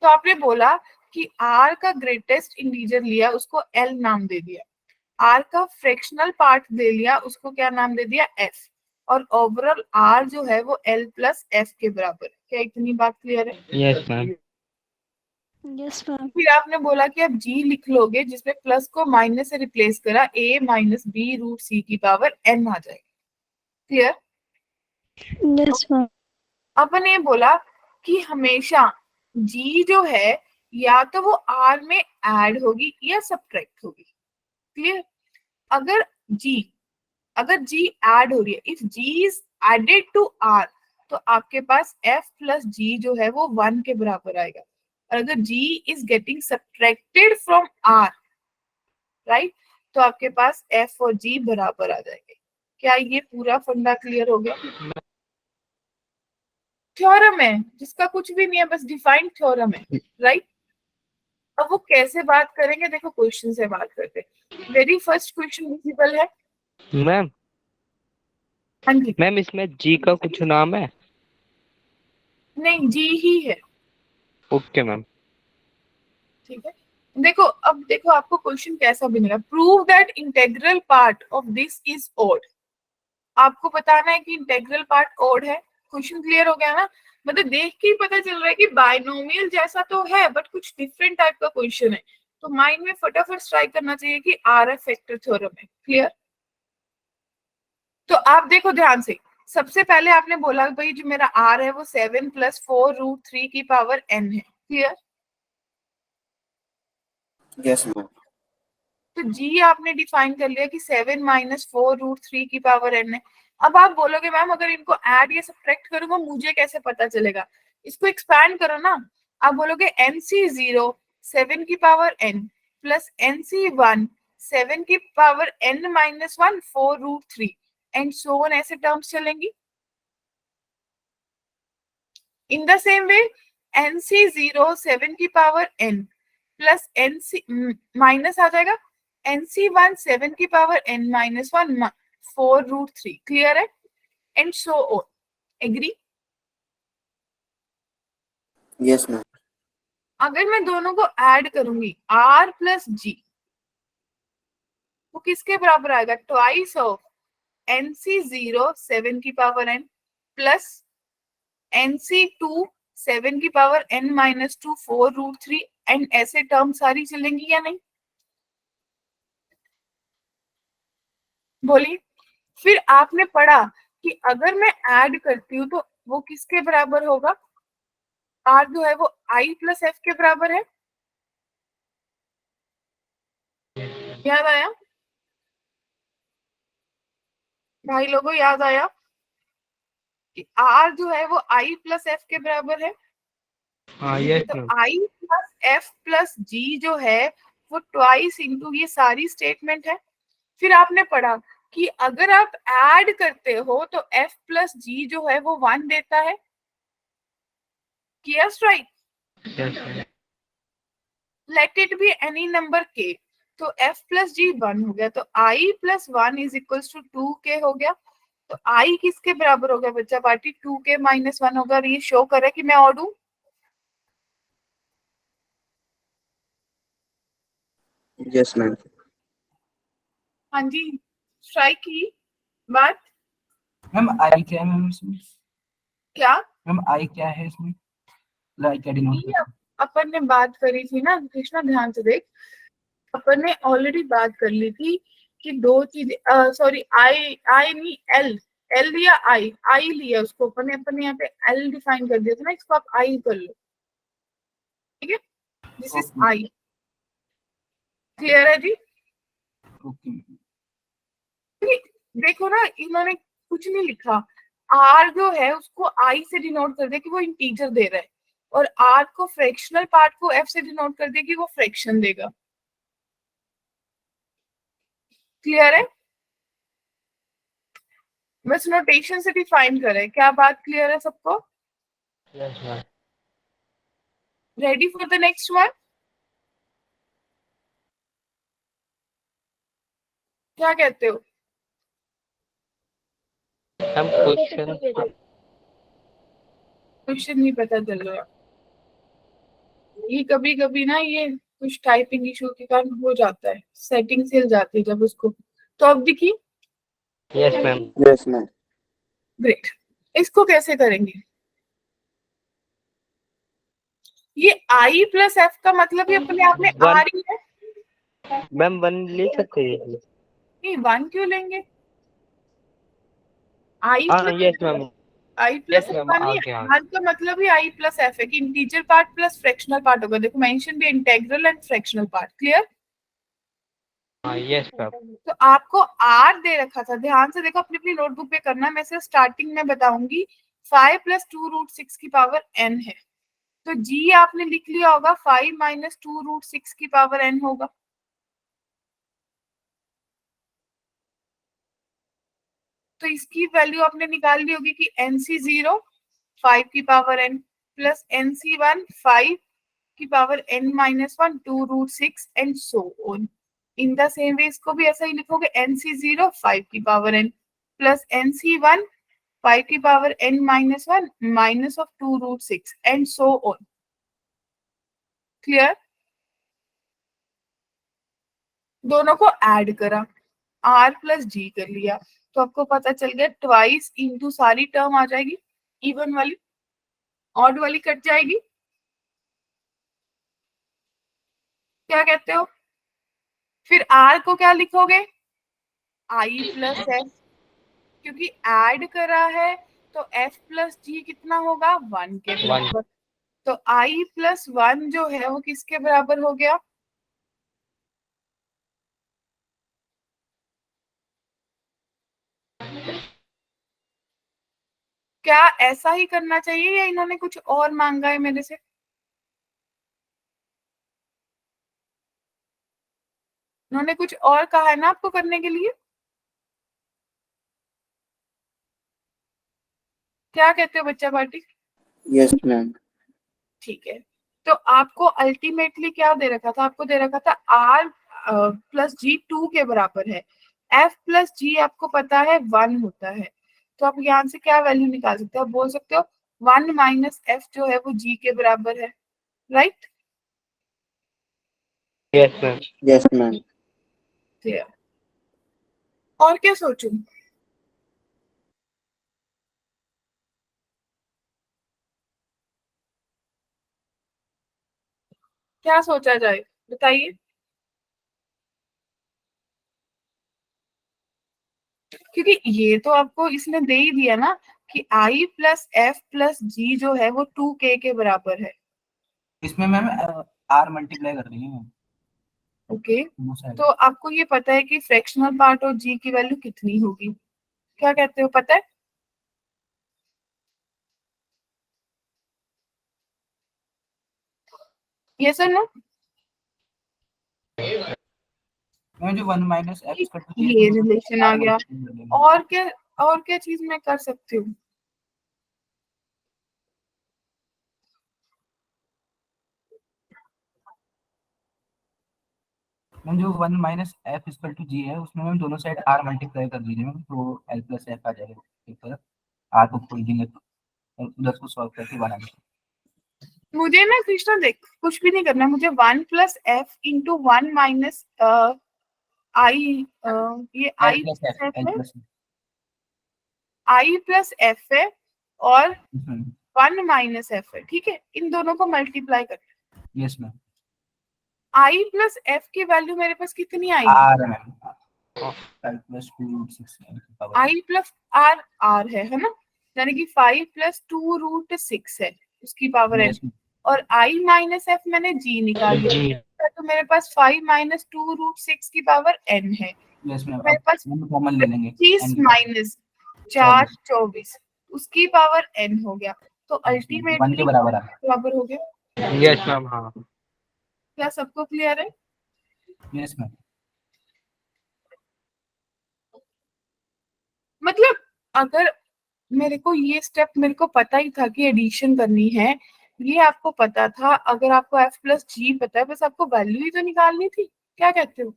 तो आपने बोला कि r का ग्रेटेस्ट इंटीजर लिया, उसको l नाम दे दिया, r का फ्रैक्शनल पार्ट दे लिया, उसको क्या नाम दे दिया, f, और ओवरऑल r जो है वो l प्लस f के बराबर है। क्या इतनी बात क्लियर है? Yes, ma'am. Yes ma'am. फिर आपने बोला कि आप g लिख लोगे, जिसमें प्लस को माइनस से रिप्लेस करा, a माइनस बी रूट सी की पावर n आ जाएगी। क्लियर? Yes ma'am. अपन ये बोला कि हमेशा g जो है या तो वो r में ऐड होगी या सब्ट्रैक्ट होगी। क्लियर? अगर g ऐड हो रही है, if g is added to r, तो आपके पास f प्लस g जो है वो 1 के बराबर आएगा। और अगर g is getting subtracted from r, right, तो आपके पास f और g बराबर आ जाएंगे। क्या ये पूरा फंडा क्लियर हो गया? थ्योरम है जिसका कुछ भी नहीं है, बस डिफाइंड थ्योरम है, राइट। अब वो कैसे बात करेंगे, देखो क्वेश्चन से बात करते हैं। वेरी फर्स्ट क्वेश्चन विजिबल है? मैम हाँ जी। मैम इसमें जी का कुछ नाम है? नहीं, जी ही है। Okay ma'am. ठीक है, देखो अब देखो आपको क्वेश्चन कैसा बनेगा। Prove that integral part of this is odd. आपको बताना है कि इंटेग्रल पार्ट ओड है। क्वेश्चन क्लियर हो गया ना? मतलब देख के ही पता चल रहा है कि बायनोमियल जैसा तो है बट कुछ डिफरेंट टाइप का क्वेश्चन है, तो माइंड में फटाफट स्ट्राइक करना चाहिए कि आर एफ फैक्टर थ्योरम है। क्लियर? तो आप देखो ध्यान से, सबसे पहले आपने बोला भाई जो मेरा आर है वो 7 प्लस 4 रूट 3 की पावर n है। क्लियर? Yes, ma'am. तो जी आपने डिफाइन कर लिया कि 7 माइनस 4 रूट 3 की पावर n है। अब आप बोलोगे मैम अगर इनको ऐड या सब्ट्रैक्ट करूंगा मुझे कैसे पता चलेगा? इसको एक्सपैंड करो ना। आप बोलोगे nc0 7 की पावर n प्लस nc1 7 की power n minus 1 4 root 3 and so on, ऐसे टर्म्स चलेंगी। In the same way nc0 7 की power n plus nc minus आ जाएगा nc1 7 की power n minus 1 4 root 3। Clear है? And so on. Agree? Yes, ma'am. अगर मैं दोनों को ऐड करूंगी r प्लस g, वो किसके बराबर आएगा? ट्वाइस ऑफ nc0 7 की पावर n प्लस nc2 7 की power n minus 2 4 root 3 and ऐसे टर्म सारी चलेंगी या नहीं? बोलिए। फिर आपने पढ़ा कि अगर मैं ऐड करती हूँ तो वो किसके बराबर होगा? r जो है वो i प्लस f के बराबर है। याद आया भाई लोगों? याद आया कि r जो है वो i प्लस f के बराबर है। हाँ यस तो ma'am. i plus f plus g जो है वो ट्वाइस इंटू ये सारी स्टेटमेंट है। फिर आपने पढ़ा कि अगर आप ऐड करते हो तो f प्लस g जो है वो 1 देता है। किया strike? Yes ma'am. Let it be any number k, तो f प्लस g 1 हो गया, तो i plus 1 is equals to 2k हो गया। तो i किसके बराबर हो गया बच्चा पार्टी? 2k माइनस 1 होगा। और ये शो कर रहा है कि मैं ऑड हूं? Yes, ma'am. हाँ जी, स्ट्राइक की बात। मैम आई क्या है मैम इसमें? क्या मैम आई क्या है इसमें? लाइक क्या डिनोट ये अपन ने बात करी थी ना कृष्णा, ध्यान से देख। अपन ने ऑलरेडी बात कर ली थी कि दो चीजें, सॉरी आई आई नहीं एल, एल लिया आई लिया उसको अपन ने यहाँ पे एल डिफाइन कर दिया था ना, इसको आप आई कर लो। ठीक है, this is okay I. Clear है जी? ओके देखो ना, इन्होंने कुछ नहीं लिखा। आर जो है उसको आई से डिनोट कर दिया कि वो इंटीजर दे रहा है, और आर को फ्रैक्शनल पार्ट को एफ से डिनोट कर दिया कि वो फ्रैक्शन देगा। क्लियर है? बस नोटेशन से डिफाइन करें। क्या बात क्लियर है सबको? Yes ma'am. Ready for the next one? क्या कहते हो? मैम क्वेश्चन क्वेश्चन नहीं पता चल रहा। ये कभी कभी ना ये कुछ टाइपिंग इशू के कारण हो जाता है, सेटिंग हिल जाती है जब उसको। तो अब देखिए, yes ma'am Yes, ma'am. Great. इसको कैसे करेंगे? ये आई प्लस एफ का मतलब ही अपने आप में वन आर ही है। मैम वन ले सकते हैं ये? नहीं, वन क्यों लेंगे? आई हाँ plus yes ma'am I yes plus ma'am one आ ही, गया आर का मतलब ही आई प्लस एफ है कि integer part plus fractional part होगा। देखो मेंशन भी integral and fractional part. Clear? हाँ यस मैम तो आपको आर दे रखा था, ध्यान से देखो, अपनी अपनी नोटबुक पे करना है। मैं सिर्फ स्टार्टिंग में बताऊंगी। 5 + 2√6 की पावर n है। तो जी आपने लिख लिया होगा, 5 - 2√6 की पावर n होगा। तो इसकी वैल्यू आपने निकाल ली होगी कि NC0 5 की पावर n प्लस NC1 5 की power n-1 2√6 and so on. In the same वे इसको भी ऐसा ही लिखोगे, NC0 5 की पावर n प्लस NC1 5 की power n-1 minus of 2√6 and so on. Clear? दोनों को ऐड करा, आर प्लस जी कर लिया, तो आपको पता चल गया ट्वाइस इंटू सारी टर्म आ जाएगी, इवन वाली, ऑड वाली कट जाएगी। क्या कहते हो? फिर आर को क्या लिखोगे? आई प्लस एफ, क्योंकि ऐड करा है तो एफ प्लस जी कितना होगा? 1 के वन बराबर। तो आई प्लस 1 जो है वो किसके बराबर हो गया? क्या ऐसा ही करना चाहिए या इन्होंने कुछ और मांगा है मेरे से? इन्होंने कुछ और कहा है ना आपको करने के लिए? क्या कहते हो बच्चा पार्टी? Yes, ma'am. ठीक है। तो आपको अल्टीमेटली क्या दे रखा था? आपको दे रखा था आर प्लस जी 2 के बराबर है। एफ प्लस जी आपको पता है 1 होता है। तो आप यहाँ से क्या वैल्यू निकाल सकते हो? आप बोल सकते हो 1 माइनस एफ जो है वो जी के बराबर है। Right? Yes ma'am Yes, ma'am. Clear? और क्या सोचूं? क्या सोचा जाए, बताइए। क्योंकि ये तो आपको इसने दे ही दिया ना कि आई प्लस एफ प्लस जी जो है वो 2k के बराबर है। इसमें मैम आर मल्टीप्लाई कर रही है ओके, दोनों साइड। तो आपको ये पता है कि फ्रैक्शनल पार्ट और जी की वैल्यू कितनी होगी? क्या कहते हो, पता है? ये सर नो, मैम जो 1 माइनस एफ इसका ये रिलेशन आ गया। और क्या, और क्या चीज मैं कर सकती हूँ? मैम जो 1 माइनस एफ इक्वल टू जी है उसमें मैम दोनों साइड आर मल्टीप्लाई कर दीजिए मैम, तो एल प्लस एफ आ जाएगा एक तरफ। आर को खोल देंगे तो और उधर को सॉल्व करके बना देंगे। मुझे ना कृष्णा देख, कुछ भी नहीं करना है मुझे। 1 प्लस एफ इंटू 1 माइनस आई, ये L I plus plus F F L है, प्लस आई प्लस एफ है, और एफ 1 माइनस एफ है। ठीक है, इन दोनों को मल्टीप्लाई कर। Yes ma'am. I plus F की वैल्यू मेरे पास कितनी आएगी? R ma'am L plus 2√6 I plus R, R है ना, यानी कि 5 + 2√6 है उसकी पावर n। Yes ma'am. और आई माइनस एफ मैंने जी निकाल जी लिया, तो मेरे पास 5 - 2√6 की पावर n है। यस मैम मेरे अब पास हम कॉमन ले लेंगे 25 एन की माइनस 4 24 उसकी पावर n हो गया। तो 1 के अल्टीमेटली बराबर आ गया। बराबर हो गया। यस मैम हाँ क्या सबको क्लियर है? Yes ma'am. मतलब अगर मेरे को ये स्टेप, मेरे को पता ही था कि एडिशन करनी है, ये आपको पता था। अगर आपको एफ प्लस जी पता है, बस आपको वैल्यू ही तो निकालनी थी। क्या कहते हो?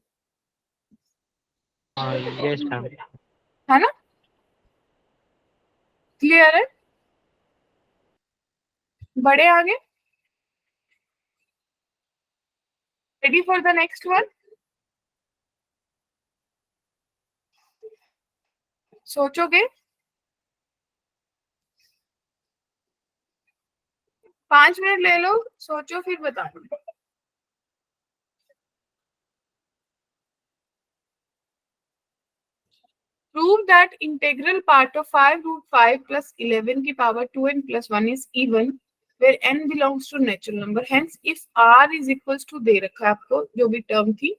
Yes, ma'am. है ना? क्लियर है? बढ़े आगे? Ready for the next one? सोचोगे? 5 मिनट ले लो, सोचो फिर बताओ। Prove that integral part of 5 root 5 plus 11 की power 2n plus 1 is even where n belongs to natural number. Hence, if r is equals to दे रखा है आपको जो भी टर्म थी,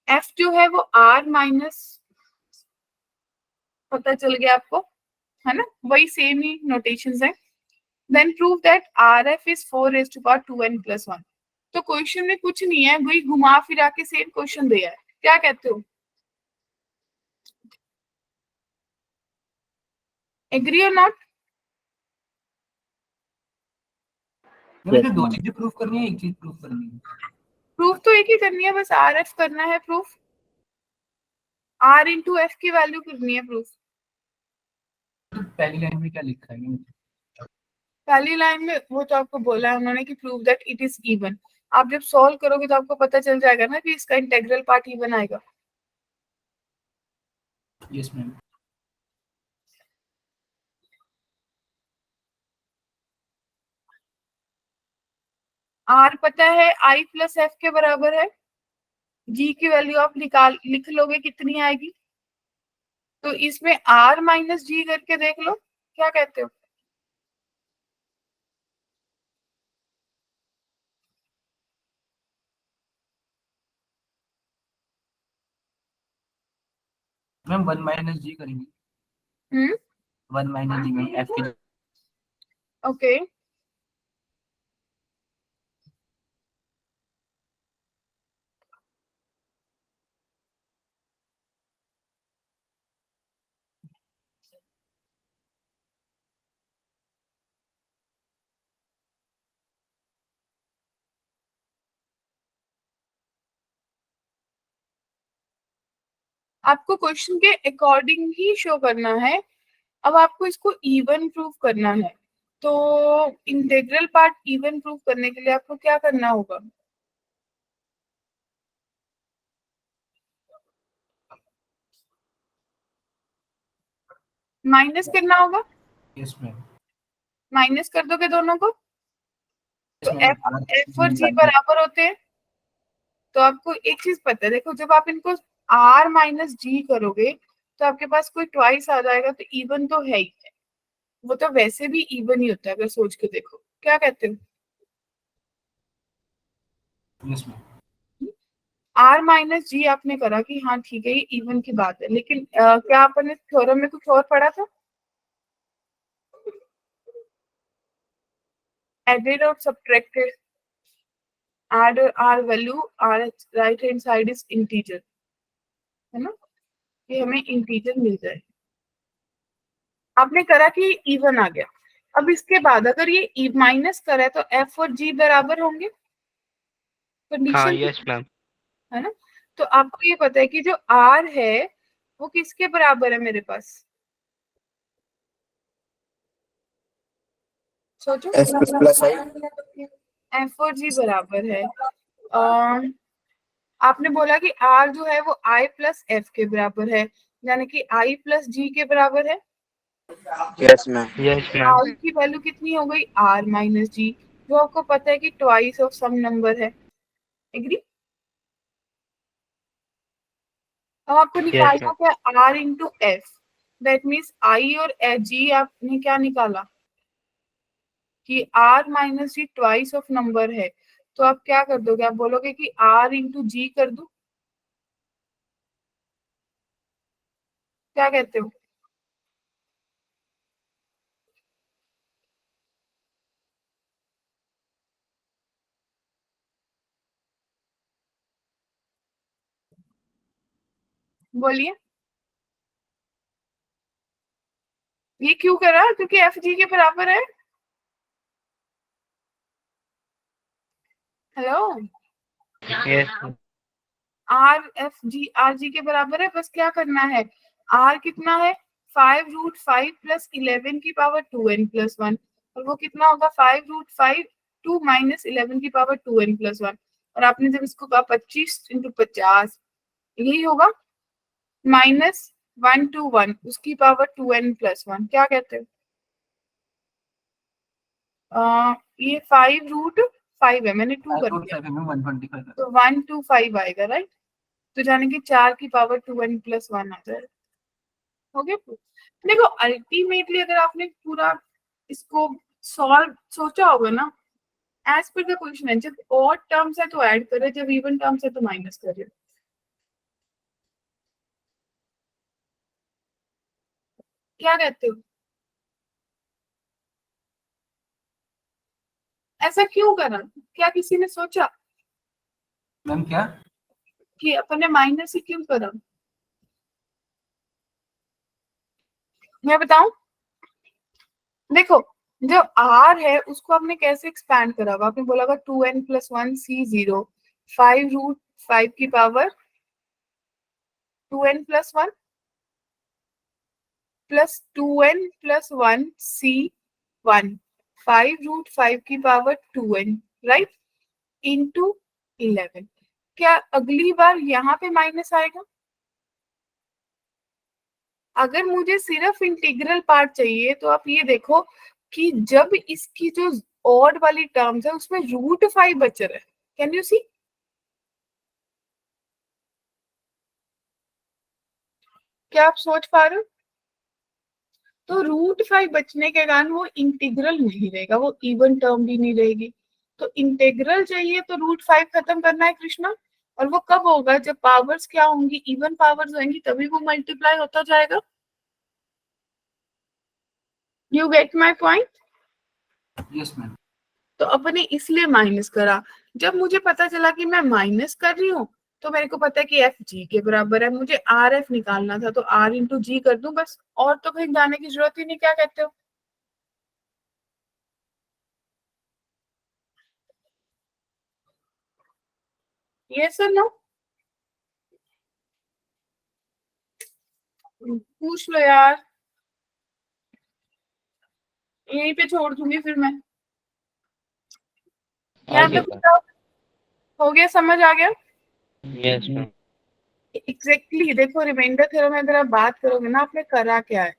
f जो है वो r माइनस पता चल गया आपको, है ना? वही सेम ही नोटेशंस है. Then prove that rf is 4 raised to power 2n plus 1. तो क्वेश्चन में कुछ नहीं है, वही घुमा फिरा के सेम क्वेश्चन दिया है. क्या कहते हो? एग्री और नॉट? मुझे दो चीजें प्रूव करनी है, एक चीज प्रूव करनी है. प्रूफ तो एक ही करनी है, बस आर एफ करना है प्रूफ. आर इंटू एफ की वैल्यू करनी है प्रूफ. पहली लाइन में क्या लिखा है? पहली लाइन में वो तो आपको बोला है उन्होंने कि prove that it is even. आप जब सॉल्व करोगे तो आपको पता चल जाएगा ना कि इसका इंटीग्रल पार्ट इवन आएगा. Yes ma'am. आर पता है आई प्लस एफ के बराबर है. जी की वैल्यू आप लिख लोगे कितनी आएगी? तो इसमें आर माइनस जी करके देख लो, क्या कहते हो? मैम 1 माइनस जी करेंगे. 1 माइनस जी में एफ की. ओके. आपको क्वेश्चन के अकॉर्डिंग ही शो करना है. अब आपको इसको इवन प्रूव करना है, तो इंटीग्रल पार्ट इवन प्रूव करने के लिए आपको क्या करना होगा? माइनस करना होगा. Yes ma'am. माइनस कर दोगे दोनों को, तो Yes, एफ ma'am. एफ और जी बराबर होते हैं. तो आपको एक चीज पता है, देखो जब आप इनको आर माइनस जी करोगे तो आपके पास कोई ट्वाइस आ जाएगा, तो इवन तो है ही है. वो तो वैसे भी इवन ही होता है अगर सोच के देखो. क्या कहते हो? Yes ma'am. आर माइनस जी आपने करा कि हाँ ठीक है ये इवन की बात है, लेकिन क्या आपने थ्योरम में कुछ और पढ़ा था? एडेड और subtracted. add r value, r right hand side is integer, है ना? ये हमें इंटीजर मिल जाए. आपने करा कि इवन आ गया. अब इसके बाद अगर ये माइनस करा है तो एफ और जी बराबर होंगे. हाँ, कंडीशन yes, ma'am. है ना? तो आपको ये पता है कि जो आर है वो किसके बराबर है मेरे पास? सोचो. एस प्लस आई. एफ और जी बराबर है. आपने बोला कि आर जो है वो आई प्लस एफ के बराबर है, यानी कि आई प्लस जी के बराबर है. Yes ma'am. Yes, ma'am. R की वैल्यू कितनी हो गई? आर माइनस जी, जो आपको पता है कि ट्वाइस ऑफ सम नंबर है. एग्री? अब आपको Yes, निकालना ma'am. क्या? R into f. That means i और जी आपने क्या निकाला कि r minus g twice of number है. तो आप क्या कर दोगे? आप बोलोगे कि आर इंटू जी कर दो. क्या कहते हो? बोलिए. ये क्यों करा? क्योंकि एफ जी के बराबर है. Hello. Yes, ma'am. R G के बराबर है, बस क्या करना है, आर कितना है 5√5 प्लस 11 की पावर 2n+1, और वो कितना होगा 5√5 2 माइनस 11 की पावर 2n+1, और आपने जब इसको कहा 25 × 50 यही होगा, -1 to 1 उसकी पावर 2n+1, क्या कहते हो? ये 5√5 है, मैंने 2 कर दिया, 5/5 में 125 तो 125 आएगा, राइट? तो जाने की 4 की पावर 2n+1 आ जाएगा, हो गया। देखो अल्टीमेटली अगर आपने पूरा इसको सॉल्व सोचा होगा ना, एज पर द क्वेश्चन है, जब ऑड टर्म्स है तो ऐड करे, जब इवन टर्म्स है तो माइनस करे। क्या कहते हो? ऐसा क्यों करा? क्या किसी ने सोचा मैम क्या? कि अपन ने माइनस ही क्यों करा? मैं बताऊं, देखो जो r है उसको आपने कैसे एक्सपैंड करा होगा, आपने बोला होगा 2n+1 c0 5√5 की power 2n+1 plus 2n+1 c1 5√5 की पावर 2n, राइट, इंटू 11। क्या अगली बार यहाँ पे माइनस आएगा? अगर मुझे सिर्फ इंटीग्रल पार्ट चाहिए तो आप ये देखो कि जब इसकी जो ऑड वाली टर्म्स है उसमें √5 बच रहा है, कैन यू सी? क्या आप सोच पा रहे हो? तो √5 बचने के कारण वो इंटीग्रल नहीं रहेगा, वो इवन टर्म भी नहीं रहेगी। तो इंटीग्रल चाहिए तो √5 खत्म करना है कृष्णा, और वो कब होगा, जब पावर्स क्या होंगी, इवन पावर्स होंगी, तभी वो मल्टीप्लाई होता जाएगा। You get my point? Yes ma'am. तो अपने इसलिए माइनस करा, जब मुझे पता चला कि मैं माइनस कर रही हूँ तो मेरे को पता है कि एफ जी के बराबर है, मुझे आर एफ निकालना था तो आर इंटू जी कर दूं बस, और तो कहीं जाने की जरूरत ही नहीं। क्या कहते हो? ये सर नो पूछ लो यार, यहीं पे छोड़ दूंगी फिर मैं। यहाँ आगे तक बताओ, हो गया, समझ आ गया? यस मैम एग्जैक्टली देखो रिमाइंडर थ्योरम में अगर आप बात करोगे ना, आपने करा क्या है,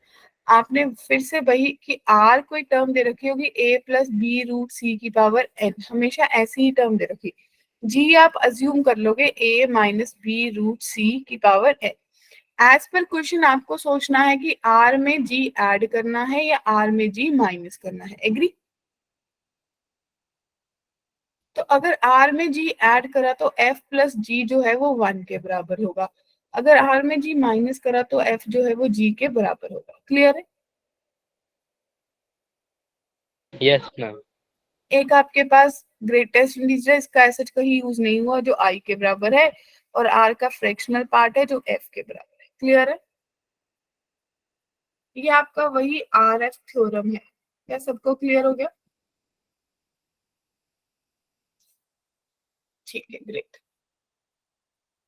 आपने फिर से वही कि आर कोई टर्म दे रखी होगी a+b√c की पावर n, हमेशा ऐसी ही टर्म दे रखी, जी आप अज्यूम कर लोगे a-b√c की पावर n। एज पर क्वेश्चन आपको सोचना है कि आर में जी ऐड करना है या आर में जी माइनस करना है, एग्री? तो अगर आर में जी ऐड करा तो एफ प्लस जी जो है वो 1 के बराबर होगा, अगर आर में जी माइनस करा तो एफ जो है वो जी के बराबर होगा। क्लियर है? यस मैम एक आपके पास ग्रेटेस्ट इंटीजर है, इसका ऐसा कहीं यूज नहीं हुआ, जो आई के बराबर है, और आर का फ्रैक्शनल पार्ट है जो एफ के बराबर है। क्लियर है? ये आपका वही आर एफ थ्योरम है। क्या सबको क्लियर हो गया? ठीक है, ग्रेट।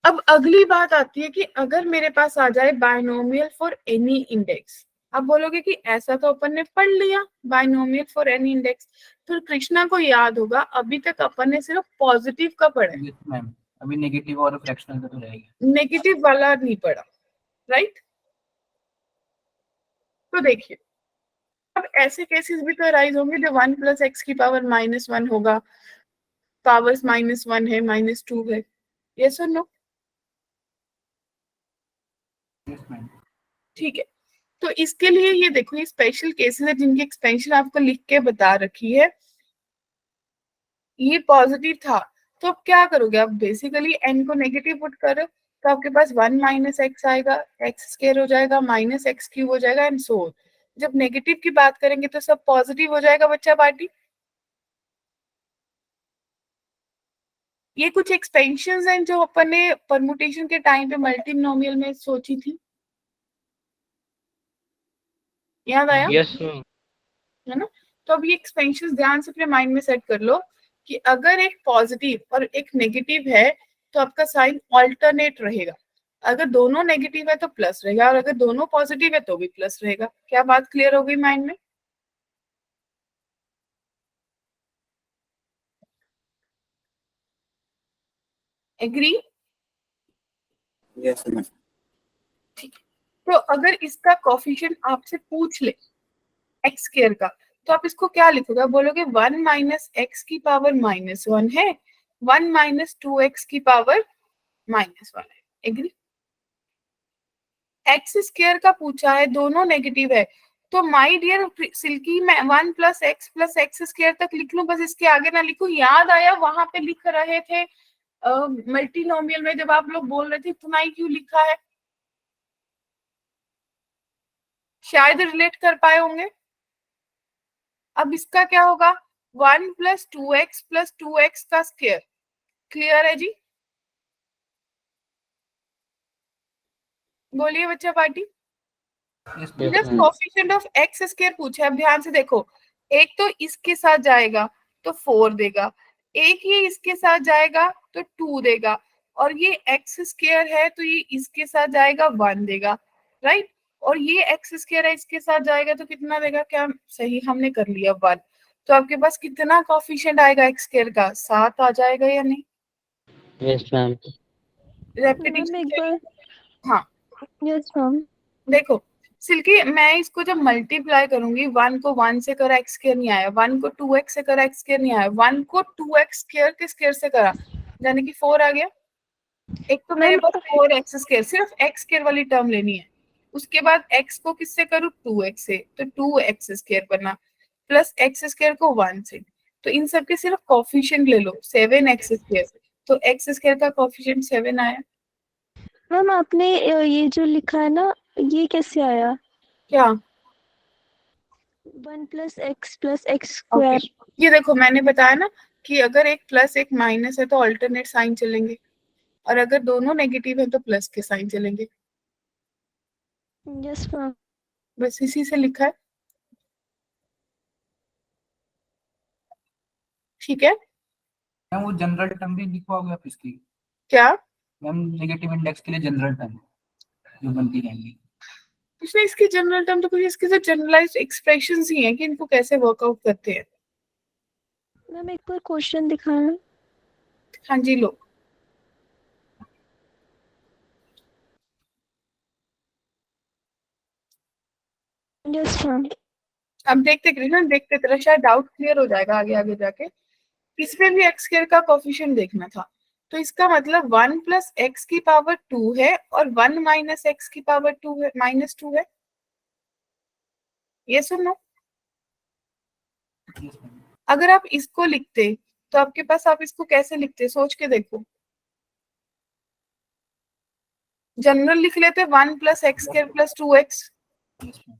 अब अगली बात आती है कि अगर मेरे पास आ जाए बायनोमियल फॉर एनी इंडेक्स, आप बोलोगे कि ऐसा तो अपन ने पढ़ लिया बायनोमियल फॉर एनी इंडेक्स, फिर कृष्णा को याद होगा अभी तक अपन ने सिर्फ पॉजिटिव का पढ़ा है, यस मैम, अभी नेगेटिव और फ्रैक्शनल का तो रहेगा। नेगेटिव वाला नहीं पढ़ा, राइट? तो देखिए अब ऐसे केसेस भी तो अराइज होंगे जब 1 + x की पावर -1 होगा, पावर्स -1 है, -2 है, यस और नो? Yes ma'am. ठीक है, तो इसके लिए ये देखो ये स्पेशल केसेस है जिनकी एक्सपेंशन आपको लिख के बता रखी है। ये पॉजिटिव था तो अब क्या करोगे, आप बेसिकली n को नेगेटिव पुट करो तो आपके पास 1 - x आएगा, x² हो जाएगा, -x³ हो जाएगा एंड सो। जब नेगेटिव की बात करेंगे तो सब पॉजिटिव हो जाएगा बच्चा पार्टी। ये कुछ एक्सपेंशंस हैं जो अपन ने परमुटेशन के टाइम पे मल्टीनोमियल में सोची थी, याद आया? यस मैम है ना? तो अब ये एक्सपेंशंस ध्यान से अपने माइंड में सेट कर लो कि अगर एक पॉजिटिव और एक नेगेटिव है तो आपका साइन ऑल्टरनेट रहेगा। अगर दोनों नेगेटिव है तो प्लस रहेगा, और अगर दोनों पॉजिटिव है तो भी प्लस रहेगा। क्या बात क्लियर हो गई माइंड में? एग्री? Yes, ma'am. तो अगर इसका कोफिशिएंट आपसे पूछ ले एक्स स्क्वायर का, तो आप इसको क्या लिखोगे? आप बोलोगे 1 माइनस एक्स की पावर -1 है, 1 माइनस 2x की पावर -1 है। एग्री? एक्स स्क्वायर का पूछा है, दोनों नेगेटिव है, तो माय डियर सिल्की मैं 1 प्लस एक्स स्क्वायर तक लिख लूं, बस इसके आगे ना लिखूं? याद आया वहां पे लिख रहे थे मल्टीनोमियल में जब आप लोग बोल रहे थे इतना ही क्यों लिखा है? शायद रिलेट कर पाए होंगे। अब इसका क्या होगा? 1 प्लस 2x प्लस 2x का स्क्वायर। क्लियर है जी? बोलिए बच्चा party. Yes, Yes, just ma'am. Coefficient of x square पूछा है। अब ध्यान से देखो, एक तो इसके साथ जाएगा तो 4 देगा, एक ये इसके साथ जाएगा तो 2 देगा, और ये एक्स स्क्वायर है तो ये इसके साथ जाएगा 1 देगा, राइट? और ये एक्स स्क्वायर है इसके साथ जाएगा तो कितना देगा? क्या सही हमने कर लिया? 1। तो आपके पास कितना कोफिशिएंट आएगा एक्स स्क्वायर का? 7 आ जाएगा या नहीं? Yes, ma'am. मैम रेपिटेशन एक चाहिए? बार। हाँ यस मैम। देखो सिल्की, मैं इसको जब मल्टीप्लाई करूंगी, 1 को 1 से करा एक्स स्क्वायर नहीं आया, 1 को 2x से करा एक्स स्क्वायर नहीं आया, 1 को 2x स्क्वायर के स्क्वायर से करा, यानी कि 4 आ गया। एक तो मेरे मैम पास 4x स्क्वायर, सिर्फ x स्क्वायर वाली टर्म लेनी है। उसके बाद x को किससे करूँ? 2x से, तो 2x स्क्वायर बना, प्लस x स्क्वायर को 1 से, तो इन सब के सिर्फ कोफिशिएंट ले लो, 7x स्क्वायर, तो x स्क्वायर का कोफिशिएंट 7 आया। मैम आपने ये जो लिखा है ना, ये कैसे आया? क्या? 1 प्लस एक्स ओके, स्क्वायर। ये देखो मैंने बताया ना कि अगर एक प्लस एक माइनस है तो अल्टरनेट साइन चलेंगे, और अगर दोनों नेगेटिव है तो प्लस के साइन चलेंगे। Yes ma'am. बस इसी से लिखा है, ठीक है? मैम वो जनरल टर्म भी लिखवाओगे आप इसकी? क्या? मैम नेगेटिव इंडेक्स के लिए जनरल टर्म जो बनती रहेंगी। कुछ नहीं, इसकी जनरल टर्म तो कुछ, इसके तो जनरलाइज्ड एक्सप्रेशंस ही हैं कि इनको कैसे वर्कआउट करते हैं। मैम एक बार क्वेश्चन दिखाना। हाँ जी, लो। Yes ma'am. अब देखते कृष्ण, देखते तेरा शायद डाउट क्लियर हो जाएगा आगे आगे जाके। इसमें भी एक्स स्क्वायर का कोफिशिएंट देखना था, तो इसका मतलब 1 प्लस एक्स की पावर 2 है, और 1 माइनस एक्स की पावर 2 है, -2 है। ये सुनो, Yes, ma'am. अगर आप इसको लिखते तो आपके पास, आप इसको कैसे लिखते? सोच के देखो। जनरल लिख लेते 1 plus X square plus 2x, Yes, ma'am.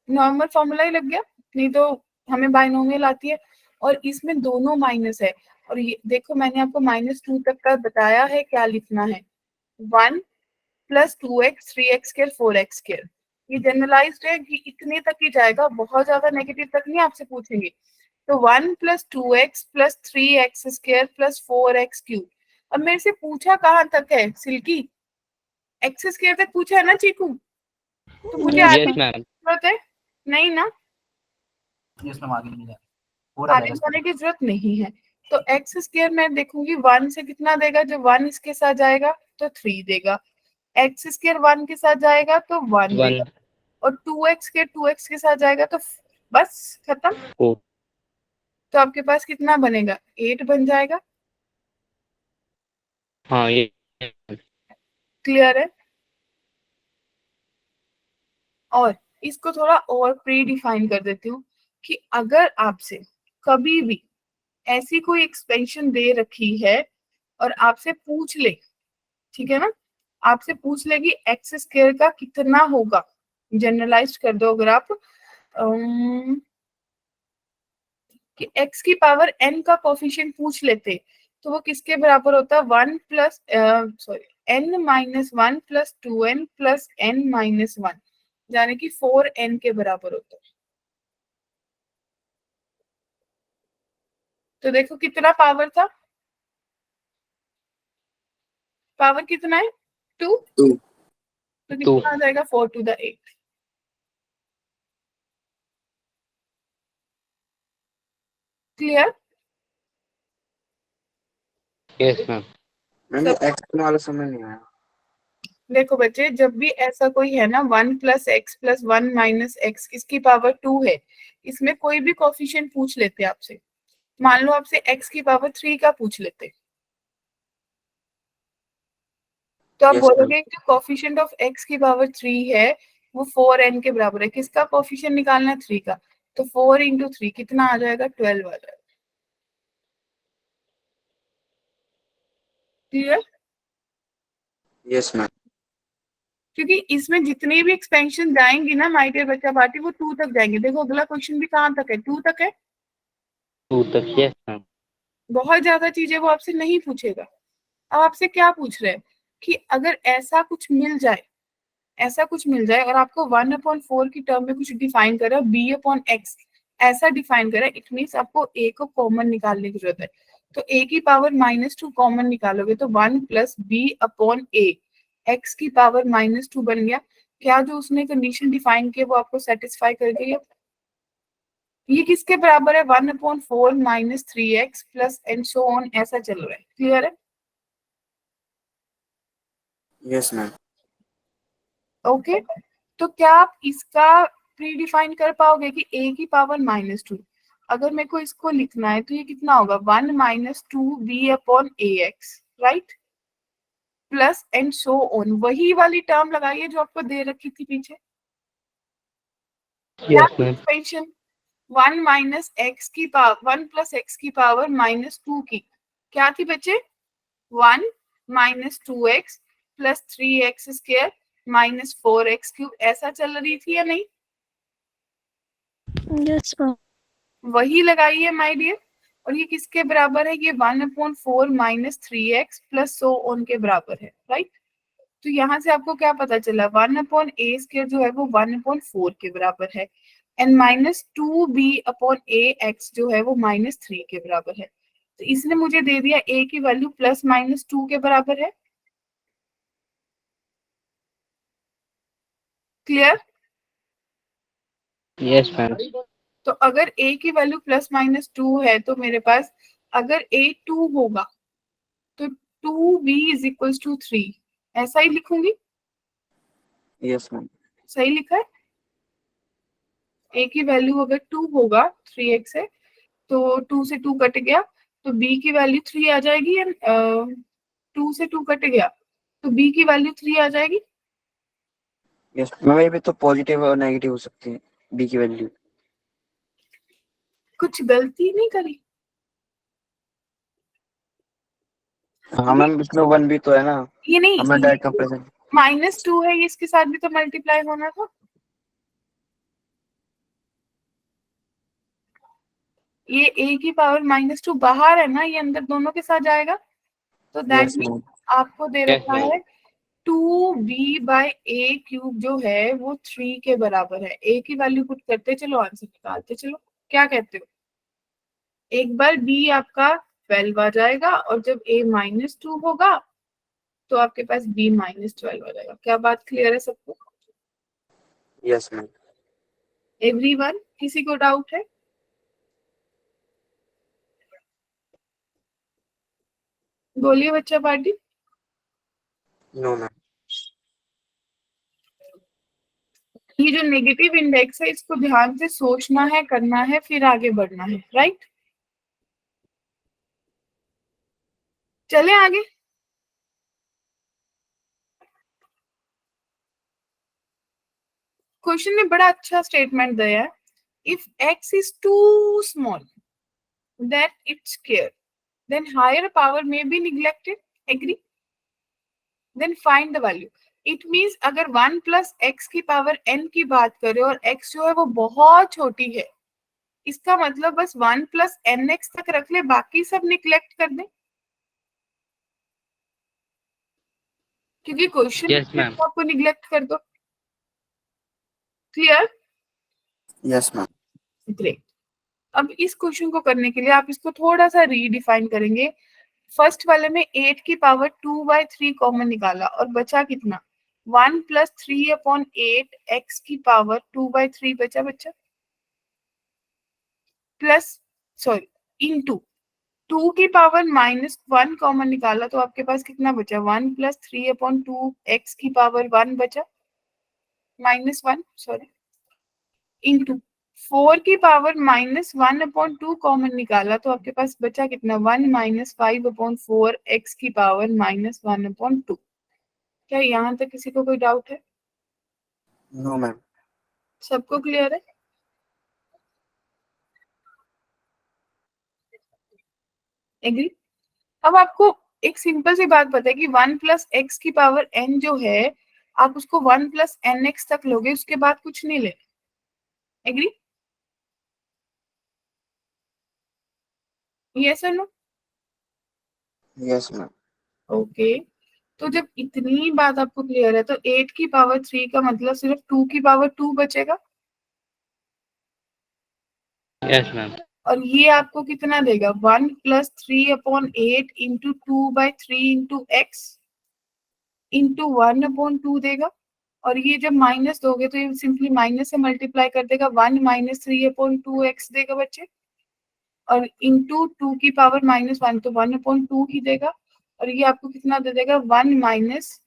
Normal formula ही लग गया। नहीं तो हमें बाइनोमियल आती है, और इसमें दोनों माइनस है, और ये देखो मैंने आपको -2 तक का बताया है क्या लिखना है। 1 plus 2x 3x square 4x square, ये जनरलाइज्ड है कि इतने तक ही जाएगा, बहुत ज्यादा नेगेटिव तक नहीं आपसे पूछेंगे। तो 1 plus 2x plus 3x square plus 4x cube. अब मेरे से पूछा कहाँ तक है सिल्की? एक्स स्क्वायर तक पूछा है ना चीकू? तो मुझे Yes, आगे Yes, की ma'am. जरूरत है नहीं ना? Yes, ma'am, आगे नहीं जाए पूरा आगे जाने की जरूरत नहीं है। तो एक्स स्क्वायर मैं देखूंगी 1 से कितना देगा, जब 1 इसके साथ जाएगा तो 3 देगा, एक्स स्क्वायर 1 के साथ जाएगा तो 1 देगा, 1, और 2x के 2x के साथ जाएगा तो बस खत्म। 4. तो आपके पास कितना बनेगा? 8 बन जाएगा। हाँ ये क्लियर है? और इसको थोड़ा और प्री डिफाइन कर देती हूँ कि अगर आपसे कभी भी ऐसी कोई एक्सपेंशन दे रखी है और आपसे पूछ ले, ठीक है ना, आपसे पूछ ले कि एक्स स्क्वायर का कितना होगा, जनरलाइज कर दो अगर आप, कि एक्स की पावर एन का कोफिशिएंट पूछ लेते, तो वो किसके बराबर होता है? 1 plus sorry n-1 plus 2n plus n-1, यानी कि 4n के बराबर होता है। तो देखो कितना पावर था, पावर कितना है 2, 2 तो कितना आ जाएगा 4 to the 8। Clear? Yes, ma'am. Ma'am ये एक्स वाला समझ नहीं आया। देखो बच्चे, जब भी ऐसा कोई है ना 1 + x + 1 - x इसकी पावर 2 है, इसमें कोई भी कोफिशिएंट पूछ लेते आपसे, मान लो आपसे x की पावर 3 का पूछ लेते, तो आप Yes, ma'am. बोलोगे जो कोफिशिएंट ऑफ x की पावर 3 है वो 4n के बराबर है। किसका कोफिशिएंट निकालना है? 3 का। तो 4 × 3 कितना आ जाएगा? 12 आ जाएगा। क्लियर? Yes ma'am. क्योंकि इसमें जितनी भी एक्सपेंशन जाएंगी ना माय डियर बच्चा पार्टी, वो 2 तक जाएंगे। देखो अगला क्वेश्चन भी कहाँ तक है? 2 तक है। 2 तक। Yes, ma'am. बहुत ज्यादा चीजें वो आपसे नहीं पूछेगा। अब आपसे क्या पूछ रहे हैं कि अगर ऐसा कुछ मिल जाए, ऐसा कुछ मिल जाए और आपको 1/4 की टर्म में कुछ डिफाइन करा, b/x ऐसा डिफाइन करा, इट मीन्स आपको a को कॉमन निकालने की जरूरत है। तो a की पावर -2 कॉमन निकालोगे तो 1 + b/a x की पावर -2 बन गया। क्या जो उसने कंडीशन डिफाइन की वो आपको सेटिस्फाई कर गई है? ये किसके बराबर है? 1/4 - 3x + एंड सो ऑन, ऐसा चल रहा है। क्लियर है? Yes ma'am. ओके, तो क्या आप इसका प्री डिफाइन कर पाओगे कि a की पावर -2, अगर मेरे को इसको लिखना है तो ये कितना होगा? 1 - 2b/ax, right, plus and so on. वही वाली टर्म लगाइए जो आपको दे रखी थी पीछे। Yes, ma'am. एक्सपेंशन 1 - x की पावर 1 + x की पावर -2 की क्या थी बच्चे? 1 - 2x + 3x² - 4x³, ऐसा चल रही थी या नहीं? Yes ma'am. वही लगाइए माय डियर। और ये किसके बराबर है? ये 1/4 - 3x + सो ऑन के बराबर है, राइट। तो यहाँ से आपको क्या पता चला? 1/a² जो है वो 1/4 के बराबर है, एंड -2b/ax जो है वो -3 के बराबर है। तो इसने मुझे दे दिया a की वैल्यू +-2 के बराबर है। क्लियर? Yes, ma'am. तो अगर a की वैल्यू +-2 है तो मेरे पास अगर a 2 होगा तो 2b = 3, ऐसा ही लिखूंगी। Yes ma'am. सही लिखा है? a की वैल्यू अगर 2 होगा, 3x है, तो 2 से 2 कट गया तो b की वैल्यू 3 आ जाएगी, एंड 2 से 2 कट गया तो b की वैल्यू 3 आ जाएगी। यस मैम, ये भी तो पॉजिटिव और नेगेटिव हो सकती है बी की वैल्यू। कुछ गलती नहीं करी? हाँ मैम, इसमें 1 भी तो है ना, ये नहीं, हमने डायरेक्ट कंपैरिजन। -2 है, ये इसके साथ भी तो मल्टीप्लाई होना था। ये a की पावर -2 बाहर है ना, ये अंदर दोनों के साथ जाएगा। तो दैट यस मैम। मीन आपको दे Yes, रखा ma'am. है 2b/a³ जो है वो 3 के बराबर है। a की वैल्यू पुट करते चलो, आंसर निकालते चलो। क्या कहते हो? एक बार b आपका 12 आ जाएगा और जब a -2 होगा तो आपके पास b -12 आ जाएगा। क्या बात क्लियर है सबको? Yes ma'am. एवरीवन, किसी को डाउट है? बोलिए बच्चा पार्टी। No ma'am. ये जो नेगेटिव इंडेक्स है इसको ध्यान से सोचना है, करना है, फिर आगे बढ़ना है, राइट। चले आगे। क्वेश्चन में बड़ा अच्छा स्टेटमेंट दिया है। If x is too small that it's scared, then higher power may be neglected. Agree? Then find the value. It means अगर 1 + x की पावर n की बात करें और x जो है वो बहुत छोटी है, इसका मतलब बस 1 + nx तक रख ले, बाकी सब निग्लेक्ट कर दे, क्योंकि क्वेश्चन Yes, ma'am. आपको निग्लेक्ट कर दो। क्लियर? Yes ma'am. ग्रेट। अब इस क्वेश्चन को करने के लिए आप इसको थोड़ा सा रीडिफाइन करेंगे फर्स्ट वाले में 8 की पावर 2/3 कॉमन निकाला और बचा कितना 1 + 3/8 x की पावर 2/3 बचा बच्चा प्लस सॉरी इनटू 2 की पावर -1 कॉमन निकाला तो आपके पास कितना बचा 1 + 3/2 x की पावर 1 बचा -1 सॉरी इंटू 4 की पावर -1/2 कॉमन निकाला तो आपके पास बचा कितना 1 - 5/4 x की पावर -1/2। क्या यहाँ तक किसी को कोई डाउट है? No ma'am. सबको क्लियर है? एग्री? अब आपको एक सिंपल सी बात पता है कि 1 + x की पावर n जो है आप उसको 1 + nx तक लोगे, उसके बाद कुछ नहीं ले। एग्री? यस और नो? Yes ma'am. ओके, तो जब इतनी बात आपको क्लियर है तो 8 की पावर 3 का मतलब सिर्फ 2 की पावर 2 बचेगा Yes, ma'am. और ये आपको कितना देगा 1 + 3/8 इंटू 2/3 इंटू एक्स इंटू 1/2 देगा और ये जब माइनस दोगे तो ये सिंपली माइनस से मल्टीप्लाई कर देगा 1 - 3/2 एक्स देगा बच्चे और इंटू 2 की पावर -1 तो 1/2 ही देगा और ये आपको कितना दे देगा 1 माइनस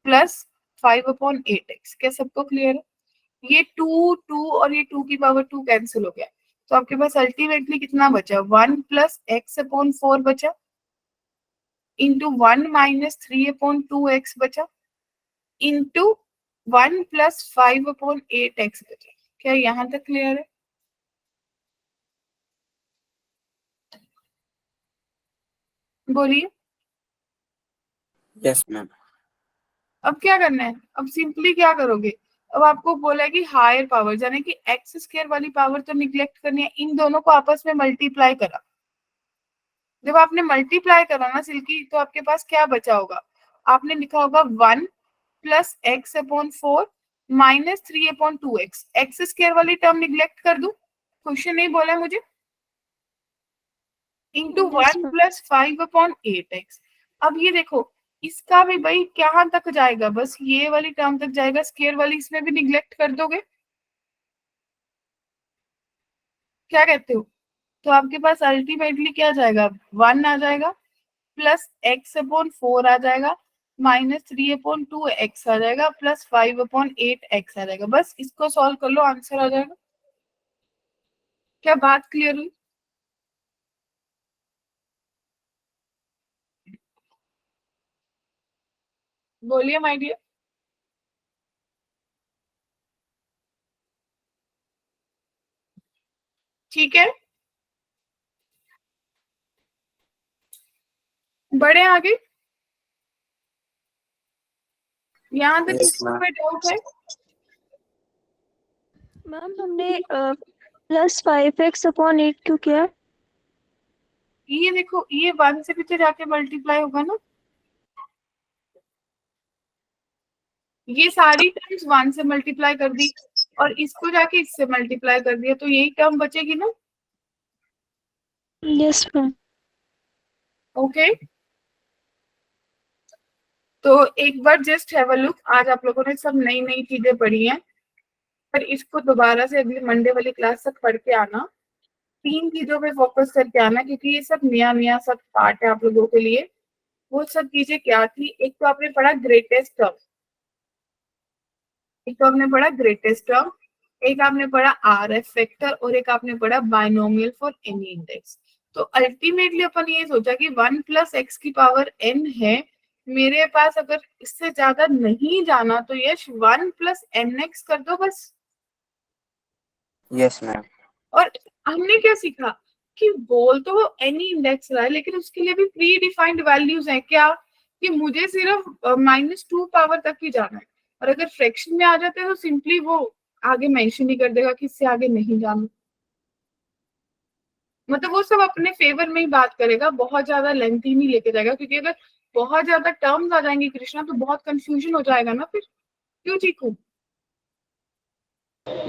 प्लस 5/8 एक्स। क्या सबको क्लियर है? ये 2 2 और ये 2 की पावर 2 कैंसिल हो गया तो आपके पास अल्टीमेटली कितना बचा 1 + x/4 बचा इंटू 1 - 3/2 एक्स बचा इंटू 1 + 5/8 एक्स बचा। क्या यहाँ तक क्लियर है? बोलिए। Yes ma'am. अब क्या करना है? अब सिंपली क्या करोगे? अब आपको बोला है कि हायर पावर यानी कि x² वाली पावर तो निग्लेक्ट करनी है, इन दोनों को आपस में मल्टीप्लाई करा। जब आपने मल्टीप्लाई करा ना सिल्की तो आपके पास क्या बचा होगा? आपने लिखा होगा 1 + x/4 - 3/2 एक्स। x² वाली टर्म निग्लेक्ट कर दूं? क्वेश्चन नहीं बोला है मुझे। Into Yes, 1 ma'am. + 5/8 एक्स। अब ये देखो इसका भी भाई कहाँ तक जाएगा? बस ये वाली टर्म तक जाएगा, स्क्वायर वाली इसमें भी निग्लेक्ट कर दोगे? क्या कहते हो? तो आपके पास अल्टीमेटली क्या जाएगा 1 आ जाएगा प्लस x/4 आ जाएगा -3/2 एक्स आ जाएगा प्लस 5/8 एक्स आ जाएगा। बस इसको सॉल्व कर लो, आंसर आ जाएगा। क्या बात क्लियर हुई? बोलिए माय डियर। ठीक है, बढ़े आगे। यहाँ तक Yes, किसी ma'am. पे डाउट है? मैम हमने +5x/8 क्यों किया? ये देखो ये 1 से भी तो जाके मल्टीप्लाई होगा ना, ये सारी टर्म्स 1 से मल्टीप्लाई कर दी और इसको जाके इससे मल्टीप्लाई कर दिया तो यही टर्म बचेगी ना। Yes ma'am. ओके, तो एक बार जस्ट हैव अ लुक। आज आप लोगों ने सब नई नई चीजें पढ़ी हैं पर इसको दोबारा से अगली मंडे वाली क्लास तक पढ़ के आना। 3 चीजों पे फोकस करके आना क्योंकि ये सब नया नया सब पार्ट है आप लोगों के लिए। वो सब चीजें क्या थी? एक तो आपने पढ़ा ग्रेटेस्ट टर्म, एक तो आपने पढ़ा ग्रेटेस्ट टर्म, एक आपने पढ़ा RF फैक्टर और एक आपने पढ़ा बाइनोमियल फॉर एनी इंडेक्स। तो अल्टीमेटली अपन ये सोचा कि 1 + x की पावर n है मेरे पास, अगर इससे ज्यादा नहीं जाना तो यश 1 + nx कर दो बस। Yes ma'am. और हमने क्या सीखा कि बोल तो वो एनी इंडेक्स रहा है लेकिन उसके लिए भी प्री डिफाइंड वैल्यूज हैं। क्या? कि मुझे सिर्फ -2 पावर तक ही जाना है और अगर फ्रैक्शन में आ जाते हैं तो सिंपली वो आगे मेंशन ही कर देगा कि इससे आगे नहीं जाना। मतलब वो सब अपने फेवर में ही बात करेगा, बहुत ज्यादा लेंथी नहीं लेके जाएगा क्योंकि अगर बहुत ज्यादा टर्म्स आ जाएंगे कृष्णा तो बहुत कंफ्यूजन हो जाएगा ना फिर। क्यों चीकू?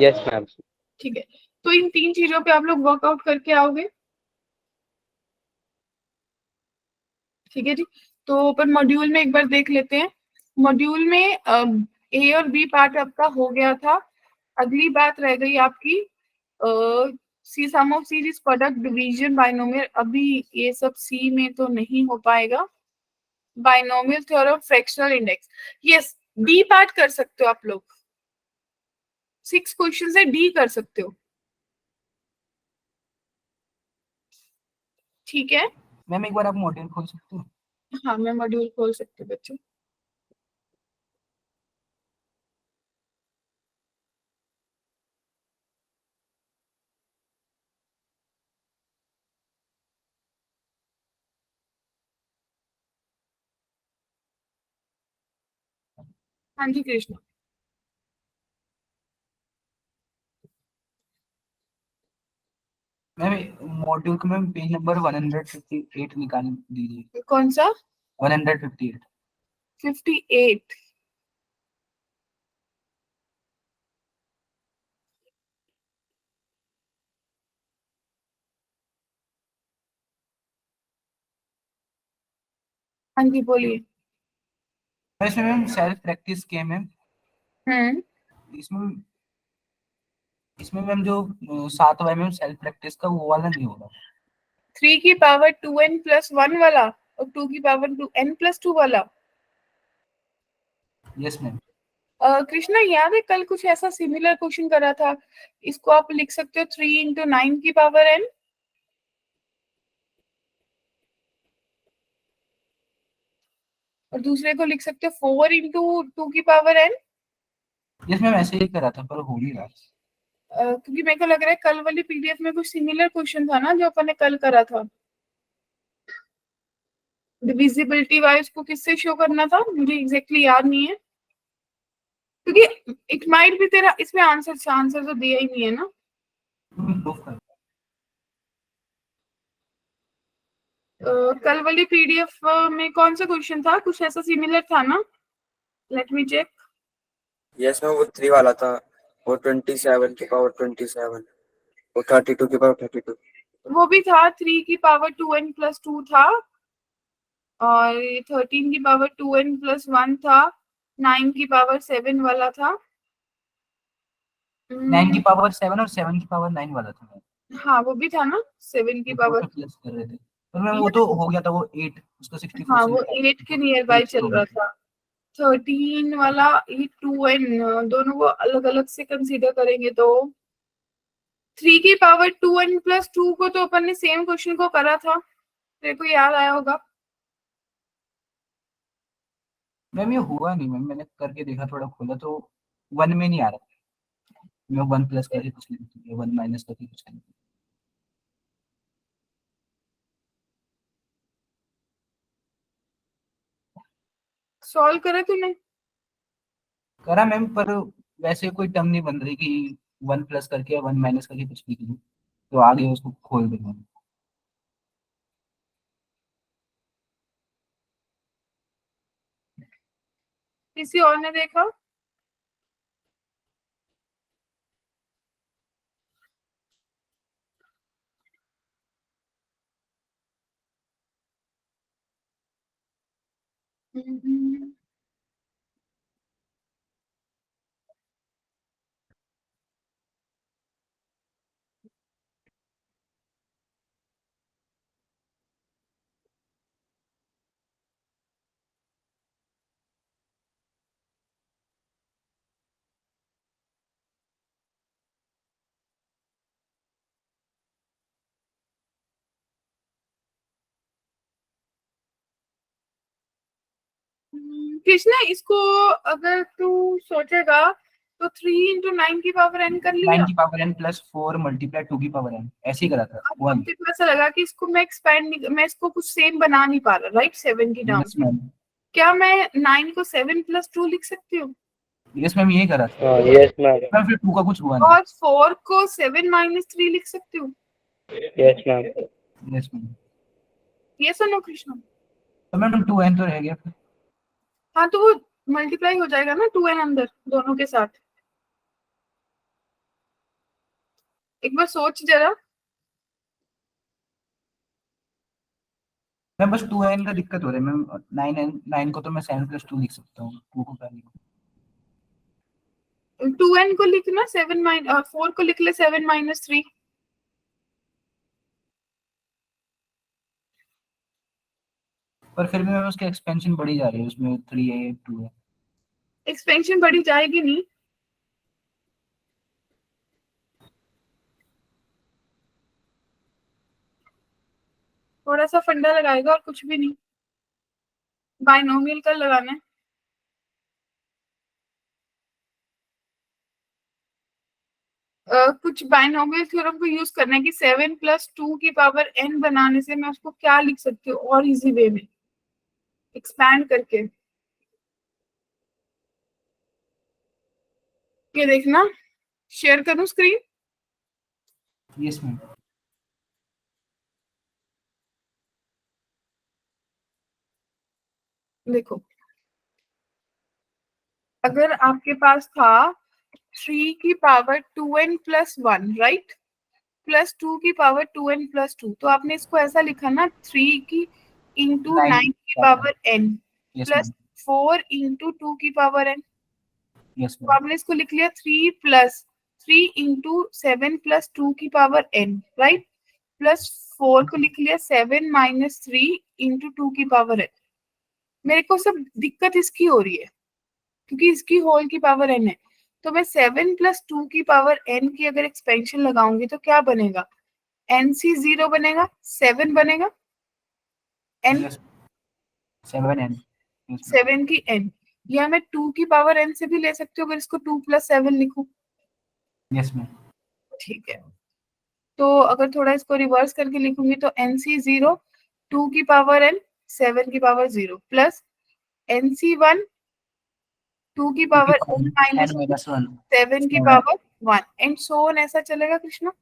Yes, ma'am. ठीक है, तो इन 3 चीजों पे आप लोग वर्कआउट करके आओगे। ठीक है जी। तो अपन मॉड्यूल में एक बार देख लेते हैं। मॉड्यूल में ए और बी पार्ट आपका हो गया था। अगली बात रह गई आपकी C sum of series product division binomial. अभी ये सब सी में तो नहीं हो पाएगा। Binomial theorem, fractional index, yes D part कर सकते हो आप लोग। 6 क्वेश्चन से डी कर सकते हो, ठीक है। मैम एक बार आप मॉड्यूल खोल सकते हो? हाँ मैं मॉड्यूल खोल सकती हूँ बच्चों। हाँ जी कृष्णा। मैम मॉड्यूल को मैम पेज नंबर 158 निकाल दीजिए। कौन सा? 158। 58। हाँ जी बोलिए। इसमें मैम सेल्फ प्रैक्टिस के मैम इसमें इसमें मैम जो 7वां है मैम सेल्फ प्रैक्टिस का, वो वाला नहीं होगा। 3 की पावर 2n प्लस 1 वाला और 2 की पावर 2n प्लस 2 वाला। Yes ma'am. कृष्णा याद है कल कुछ ऐसा सिमिलर क्वेश्चन करा था। इसको आप लिख सकते हो 3 इंटू 9 की पावर n, और दूसरे को लिख सकते हो 4 इंटू 2 की पावर n। यस मैम ऐसे ही करा था पर हो नहीं रहा। क्योंकि मेरे को लग रहा है कल वाली पीडीएफ में कुछ सिमिलर क्वेश्चन था ना जो अपन ने कल करा था। डिविजिबिलिटी वाइज को किससे शो करना था मुझे एग्जैक्टली याद नहीं है, क्योंकि इट माइट भी तेरा इसमें आंसर तो दिया ही नहीं है ना। प्रूफ कर। कल वाली पीडीएफ में कौन सा क्वेश्चन था, कुछ ऐसा सिमिलर था ना? Let me check. Yes ma'am वो 3 वाला था, वो 27 की पावर 27, वो 32 की पावर 32। वो भी था 3 की पावर 2n प्लस 2 था, और 13 की पावर 2n प्लस 1 था, 9 की पावर 7 वाला था। 9 की पावर 7 और 7 की पावर 9 वाला था मैम। हाँ वो भी था ना 7 की तो पावर। प्लस कर रहे थे पर मैम वो तो हो गया था, वो 8 उसका 64 हाँ से वो 8 के नियर बाय चल रहा था। 13 वाला 2n, दोनों को अलग अलग से कंसीडर करेंगे तो 3 की पावर 2n प्लस 2 को तो अपन ने सेम क्वेश्चन को करा था, तेरे को याद आया होगा। मैम ये हुआ नहीं मैम, मैंने करके देखा, थोड़ा खोला तो 1 में नहीं आ रहा। मैं 1 प्लस करके कुछ नहीं, 1 माइनस करके कुछ नहीं सॉल्व करा तूने? करा मैम, पर वैसे कोई टर्म नहीं बन रही कि 1 प्लस करके या 1 माइनस करके कुछ भी करूँ, तो आगे उसको खोल दूंगा। किसी और ने देखा? कृष्णा इसको अगर तू सोचेगा तो 3 इंटू 9 की पावर n कर 9 लिया। की पावर n प्लस 4 मल्टीप्लाई 2 की पावर n, ऐसे ही करा था। अब 1। मुझे तो ऐसा लगा कि इसको मैं एक्सपेंड नहीं, मैं इसको कुछ सेम बना नहीं पा रहा, राइट? 7 की टर्म। Yes ma'am. क्या मैं 9 को 7 प्लस 2 लिख सकती हूँ? यस मैम यही करा था यस मैम। मैम, फिर 2 का कुछ हुआ नहीं। और 4 को 7 माइनस 3 लिख सकती हूँ? Yes ma'am. Yes ma'am. ये सुनो कृष्णा। तो मैम 2n तो रह गया फिर। हाँ तो वो मल्टीप्लाई हो जाएगा ना 2n अंदर दोनों के साथ। एक बार सोच जरा। मैं बस 2n का दिक्कत हो रहा है मैम। 9 को तो मैं 7 + 2 लिख सकता हूँ, 2 को क्या लिखूं? 2n को लिखना 4 को लिख ले 7 - 3। पर फिर भी मैम उसकी एक्सपेंशन बढ़ी जा रही है, उसमें 3 है 2 है। एक्सपेंशन बढ़ी जाएगी नहीं, थोड़ा सा फंडा लगाएगा और कुछ भी नहीं। बाइनोमियल का लगाना है। कुछ बाइनोमियल थ्योरम को यूज करना है कि 7 + 2 की पावर n बनाने से मैं उसको क्या लिख सकती हूँ और इजी वे में एक्सपैंड करके। ये देखना, शेयर करूं स्क्रीन? Yes ma'am. देखो, अगर आपके पास था 3 की पावर 2n + 1, राइट, प्लस 2 की पावर 2n + 2, तो आपने इसको ऐसा लिखा ना, 3 की इंटू 9 की power n yes plus ma'am. 4 into 2 की पावर n। यस तो मैम। आपने इसको लिख लिया 3 इंटू 7 + 2 की पावर n, राइट, प्लस 4 को लिख लिया 7 - 3 इंटू 2 की पावर n। मेरे को सब दिक्कत इसकी हो रही है क्योंकि इसकी होल की पावर n है। तो मैं 7 + 2 की पावर n की अगर एक्सपेंशन लगाऊंगी तो क्या बनेगा? nc 0 बनेगा, 7 बनेगा, n यस 7n। 7 की n, या मैं 2 की पावर n से भी ले सकती हूँ अगर इसको 2 + 7 लिखूं। Yes ma'am. ठीक है, तो अगर थोड़ा इसको रिवर्स करके लिखूंगी तो nc 0 2 की पावर n 7 की पावर 0 प्लस nc 1 2 की पावर n - n - 1। 7 की पावर 1 एंड सो ऑन, ऐसा चलेगा कृष्णा?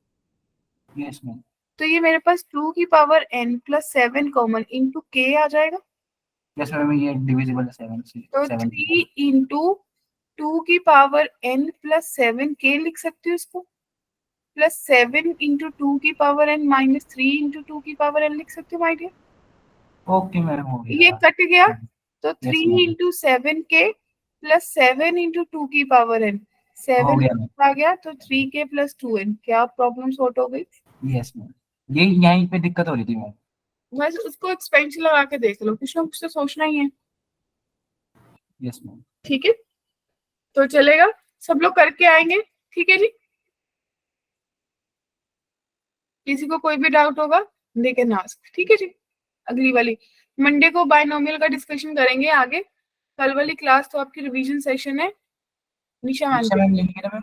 Yes ma'am. तो ये मेरे पास 2 की power n + 7 common into k आ जाएगा। यस मैम, ये डिविजिबल है 7 से। तो 7 3 इंटू 2 की पावर n + 7 k लिख सकती हूँ इसको, प्लस 7 इंटू 2 की पावर n - 3 इंटू 2 की पावर n लिख सकती हूँ माय डियर। ओके मैम, हो ये गया। कट गया, तो Yes, 3 ma'am. Into 7 k plus 7 into 2 की पावर n, हो 7 गया मैम। आ गया, तो 3k + 2n। क्या प्रॉब्लम सॉर्ट हो गई? यस मैम, ये यहीं पे दिक्कत हो रही थी मैम। बस उसको एक्सपेंशन लगा के देख लो, कुछ ना कुछ तो सोचना ही है। Yes ma'am. ठीक है, तो चलेगा, सब लोग करके आएंगे। ठीक है जी, किसी को कोई भी डाउट होगा दे कैन आस्क। ठीक है जी, अगली वाली मंडे को बायनोमियल का डिस्कशन करेंगे आगे। कल वाली क्लास तो आपकी रिवीजन सेशन है, निशा मैम निशा मैम लिख लिया मैम।